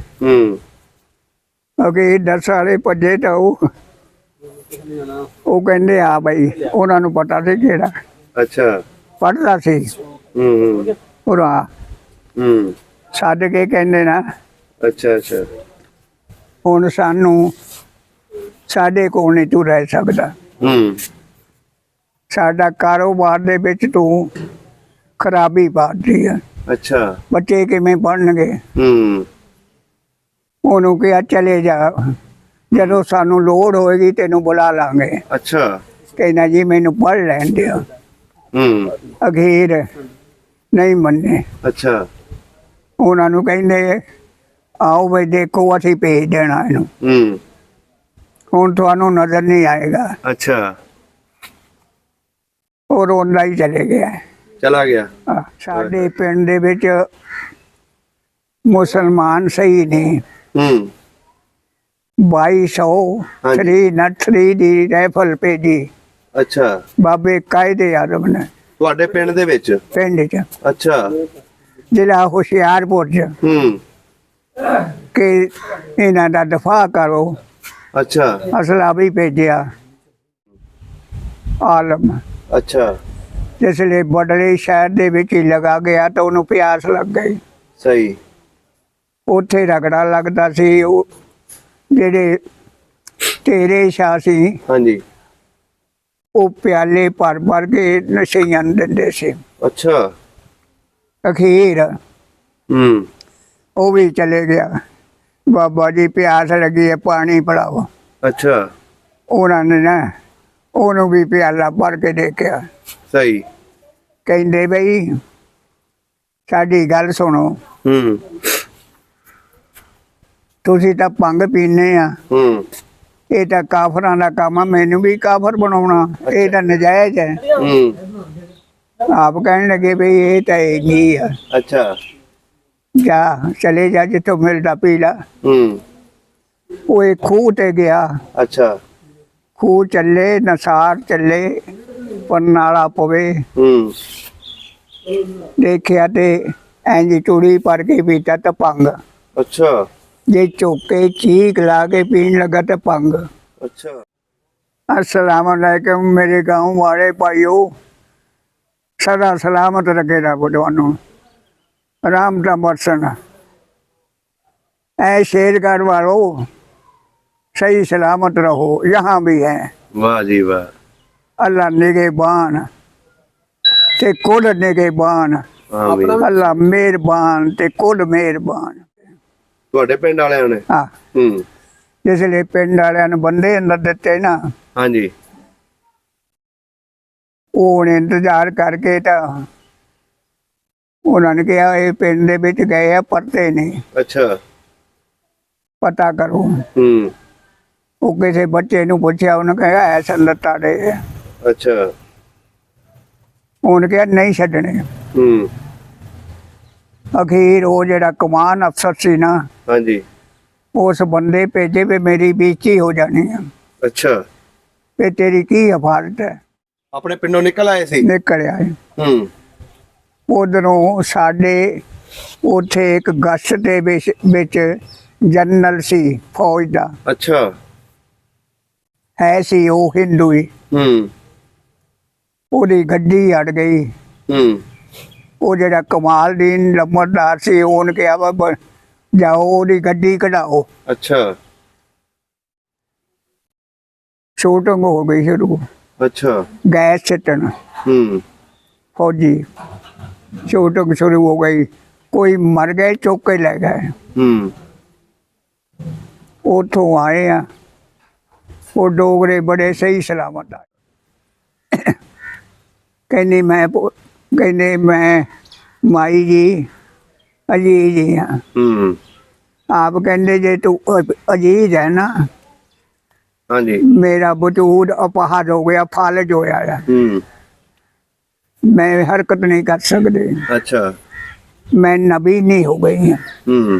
अखीर 10 वाले भजे तो वो कहते आ बई उन्होंने पता सी केड़ा अच्छा पढ़ता सी और सद के कहते ना अच्छा अच्छा हुण सानू साडे कोल नहीं तू रह सकदा साडा कारोबार दे विच तू खराबी पाती है अच्छा बच्चे किवें पढ़नगे ਉਹਨੂੰ ਕਿਹਾ ਚਲੇ ਜਾ ਜਦੋਂ ਸਾਨੂੰ ਲੋੜ ਹੋਏਗੀ ਤੈਨੂੰ ਬੁਲਾ ਲਾਂਗੇ अच्छा ਕਹਿੰਦਾ ਜੀ ਮੈਨੂੰ ਪੜ੍ਹ ਲੈਣ ਦਿਓ ਅਖੀਰ ਨਹੀਂ ਮੰਨੇ अच्छा ਉਹਨਾਂ ਨੂੰ ਕਹਿੰਦੇ ਆਓ ਵੀ ਦੇਖੋ ਅਸੀਂ ਭੇਜ ਦੇਣਾ ਇਹਨੂੰ ਹੁਣ ਤੁਹਾਨੂੰ ਨਜ਼ਰ ਨਹੀਂ ਆਏਗਾ अच्छा ਉਹ ਰੋਂਦਾ ਹੀ ਚਲੇ ਗਿਆ चला गया ਸਾਡੇ ਪਿੰਡ ਦੇ ਵਿੱਚ ਮੁਸਲਮਾਨ ਸਹੀ ਨਹੀਂ 2200 ਹਾਂਜੀ। 3 ਦੀ ਰਾਈਫਲ ਭੇਜੀ अच्छा ਬਾਬੇ ਕਾਇਦੇ ਆਜ਼ਮ ਨੇ ਤੁਹਾਡੇ ਪਿੰਡ ਦੇ ਵਿੱਚ ਪਿੰਡ 'ਚ अच्छा ਜ਼ਿਲ੍ਹਾ ਹੁਸ਼ਿਆਰਪੁਰ 'ਚ ਕਿ ਇਹਨਾਂ ਦਾ ਦਫਾ ਕਰੋ अच्छा ਅਸਲਾ ਵੀ ਭੇਜਿਆ ਆਲਮ अच्छा ਜਿਸ ਲਈ ਬਡਲੇ ਸ਼ਹਿਰ ਦੇ ਵਿੱਚ ਹੀ ਲਗਾ ਗਿਆ ਤਾਂ ਉਹਨੂੰ ਪਿਆਸ ਲੱਗ ਗਈ सही ਉੱਥੇ ਰਗੜਾ ਲੱਗਦਾ ਸੀ ਉਹ ਜਿਹੜੇ ਤੇਰੇ ਸ਼ਾਹ ਸੀ हाँ जी ਉਹ ਪਿਆਲੇ ਭਰ ਕੇ ਨਸ਼ਈਆਂ ਨੂੰ ਦਿੰਦੇ ਸੀ अच्छा ਅਖੀਰ ਉਹ ਵੀ ਚਲੇ ਗਿਆ ਬਾਬਾ ਜੀ ਪਿਆਸ ਲੱਗੀ ਹੈ ਪਾਣੀ ਪਿਲਾਓ अच्छा ਉਹਨਾਂ ਨੇ ਨਾ ਉਹਨੂੰ ਵੀ ਪਿਆਲਾ ਭਰ ਕੇ ਦੇਖਿਆ सही ਕਹਿੰਦੇ ਬਈ ਸਾਡੀ ਗੱਲ ਸੁਣੋ ਤੁਸੀਂ ਤਾਂ ਭੰਗ ਪੀਂਦੇ ਆ ਇਹ ਤਾਂ ਕਾਫਰਾਂ ਦਾ ਕੰਮ ਆ ਮੈਨੂੰ ਵੀ ਕਾਫਰ ਬਣਾਉਣਾ ਇਹ ਤਾਂ ਨਜਾਇਜ਼ ਹੈ ਆਪ ਕਹਿਣ ਲੱਗੇ ਬਈ ਇਹ ਤਾਂ ਇਹ ਨਹੀਂ ਆ अच्छा ਜਾ ਚਲੇ ਜਾ ਜਿੱਥੋਂ ਮਿਲਦਾ ਪੀ ਲਾ ਉਹ ਇੱਕ ਖੂਹ ਤੇ ਗਿਆ अच्छा ਖੂਹ ਚੱਲੇ ਨਸਾਰ ਚੱਲੇ ਪਰਨਾਲਾ ਪਵੇ ਦੇਖਿਆ ਤੇ ਐਂਜੀ ਟੂੜੀ ਭਰ ਕੇ ਪੀਤਾ ਤਾਂ ਭੰਗ अच्छा ਜੇ ਚੋਕੇ ਚੀਕ ਲਾ ਕੇ ਪੀਣ ਲੱਗਾ ਤਾਂ ਭੰਗ अच्छा अस्सलाम वालेकुम मेरे गाँव वाले भाइयों सदा सलामत रखे रब ਤੁਹਾਨੂੰ राम का बरसन ऐ शेरगढ़ वालों सही सलामत रहो यहाँ भी है वाह जी वाह अल्लाह निगहबान ते कुल निगहबान आमीन अल्लाह मेहरबान ते कुल मेहरबान ਤੁਹਾਡੇ ਪਿੰਡ ਵਾਲਿਆਂ ਨੇ हाँ जिस लिए पिंड वालियां ने बंदे अंदर दिते ना हाँ जी ਉਹ ਹੁਣ ਇੰਤਜ਼ਾਰ ਕਰਕੇ ਤਾਂ ਉਹਨਾਂ ਨੇ ਕਿਹਾ ਇਹ ਪਿੰਡ ਦੇ ਵਿੱਚ ਗਏ ਆ ਪਰਤੇ ਨਹੀਂ अच्छा ਪਤਾ ਕਰੋ ਉਹ ਕਿਸੇ ਬੱਚੇ ਨੂੰ ਪੁੱਛਿਆ ਉਹਨੇ ਕਿਹਾ ਐਸਾ ਲੱਤਾ ਦੇ अच्छा ਉਹਨੇ ਕਿਹਾ ਨਹੀਂ ਛੱਡਣੇ ਅਖੀਰ ਉਹ ਜਿਹੜਾ ਕਮਾਨ ਅਫਸਰ ਸੀ ਨਾ हाँ जी ਉਸ ਬੰਦੇ ਭੇਜੇ ਵੀ ਮੇਰੀ ਬੇਇੱਜ਼ਤੀ ਹੋ ਜਾਣੀ ਆ अच्छा ਵੀ ਤੇਰੀ ਕੀ ਹਫਾਜ਼ਤ ਹੈ ਆਪਣੇ ਪਿੰਡੋਂ ਨਿਕਲ ਆਏ ਸੀ ਨਿਕਲਿਆ ਉਧਰੋਂ ਸਾਡੇ ਉੱਥੇ ਇੱਕ ਗਸ਼ਤ ਦੇ ਵਿੱਚ ਜਨਰਲ ਸੀ ਫੌਜ ਦਾ अच्छा ਹੈ ਸੀ ਉਹ ਹਿੰਦੂ ਹੀ ਉਹਦੀ ਗੱਡੀ ਅੜ ਗਈ ਉਹ ਜਿਹੜਾ ਕਮਾਲਦੀਨ ਲੰਬੜਦਾਰ ਸੀ ਉਹਨੇ ਕਿਹਾ ਵਾ ਜਾਓ ਉਹਦੀ ਗੱਡੀ ਕਢਾਓ अच्छा ਸ਼ੂਟਿੰਗ ਹੋ ਗਈ ਸ਼ੁਰੂ अच्छा ਗੈਸ ਛੱਟਣ फौजी शूटिंग शुरू हो गई कोई मर गए चुक के ले गए उतों आए हैं वो डोगरे बड़े सही सलामत आए कहनी मैं ਕਹਿੰਦੇ ਮੈਂ ਮਾਈ ਜੀ ਅਜੀਜ਼ ਜੀ ਹਾਂ। ਆਪ ਕਹਿੰਦੇ ਜੇ ਤੂੰ ਅਜੀਜ਼ ਹੈ ਨਾ, ਹਾਂਜੀ ਮੇਰਾ ਵਜੂਦ ਅਪਾਹਜ ਹੋ ਗਿਆ, ਫਾਲਜ ਹੋਇਆ ਹੈ, ਮੈਂ ਹਰਕਤ ਨਹੀਂ ਕਰ ਸਕਦੇ। ਅੱਛਾ ਮੈਂ ਨਬੀ नहीं हो गई हूँ।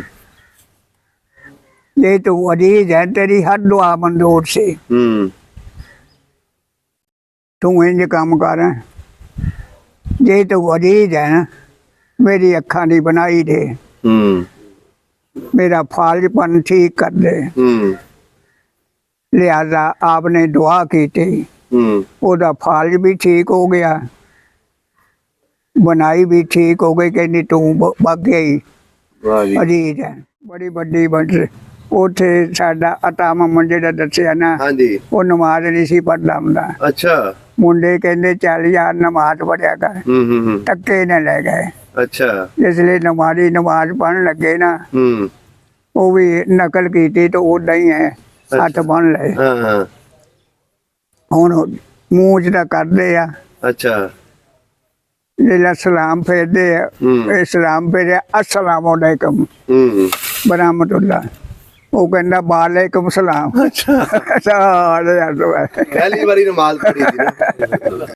ये तू अजीज है, तेरी हर दुआ मंजूर से। तू इंज काम कर, जे तू अजीज है ना, मेरी अखा नहीं बनाई दे, मेरा फालजपन ठीक कर दे। लिहाजा आपने दुआ की थी, ओदा फालज भी ठीक हो गया, बनाई भी ठीक हो गई। कहनी तू बग गई अजीज है, बड़ी बड़ी बट उथे साडा अता ममन जेड़ा दसिया ना, ਹਾਂਜੀ वो नमाज नहीं सी पढ़दा हुंदा। ਅੱਛਾ मुंडे कहंदे चल यार नमाज पढ़िया कर, टक्के ने ले गए। ਅੱਛਾ जिसले नमाजी नमाज पढ़न लगे ना, वो भी नकल की तो उदा ही है, हथ बन ले। ਹਾਂ ਹਾਂ हुण मूंह च तां करदे आ, ਅੱਛਾ जेल्लै सलाम फेरदे आ, सलाम फेरे अस्सलाम वालेकुम बरामतुल्ला, वो कहंदा वालेकुम सलाम। ਅੱਛਾ अच्छा ਪਹਿਲੀ ਵਾਰੀ ਨਮਾਜ਼ ਪੜ੍ਹੀ ਸੀ ਨਾ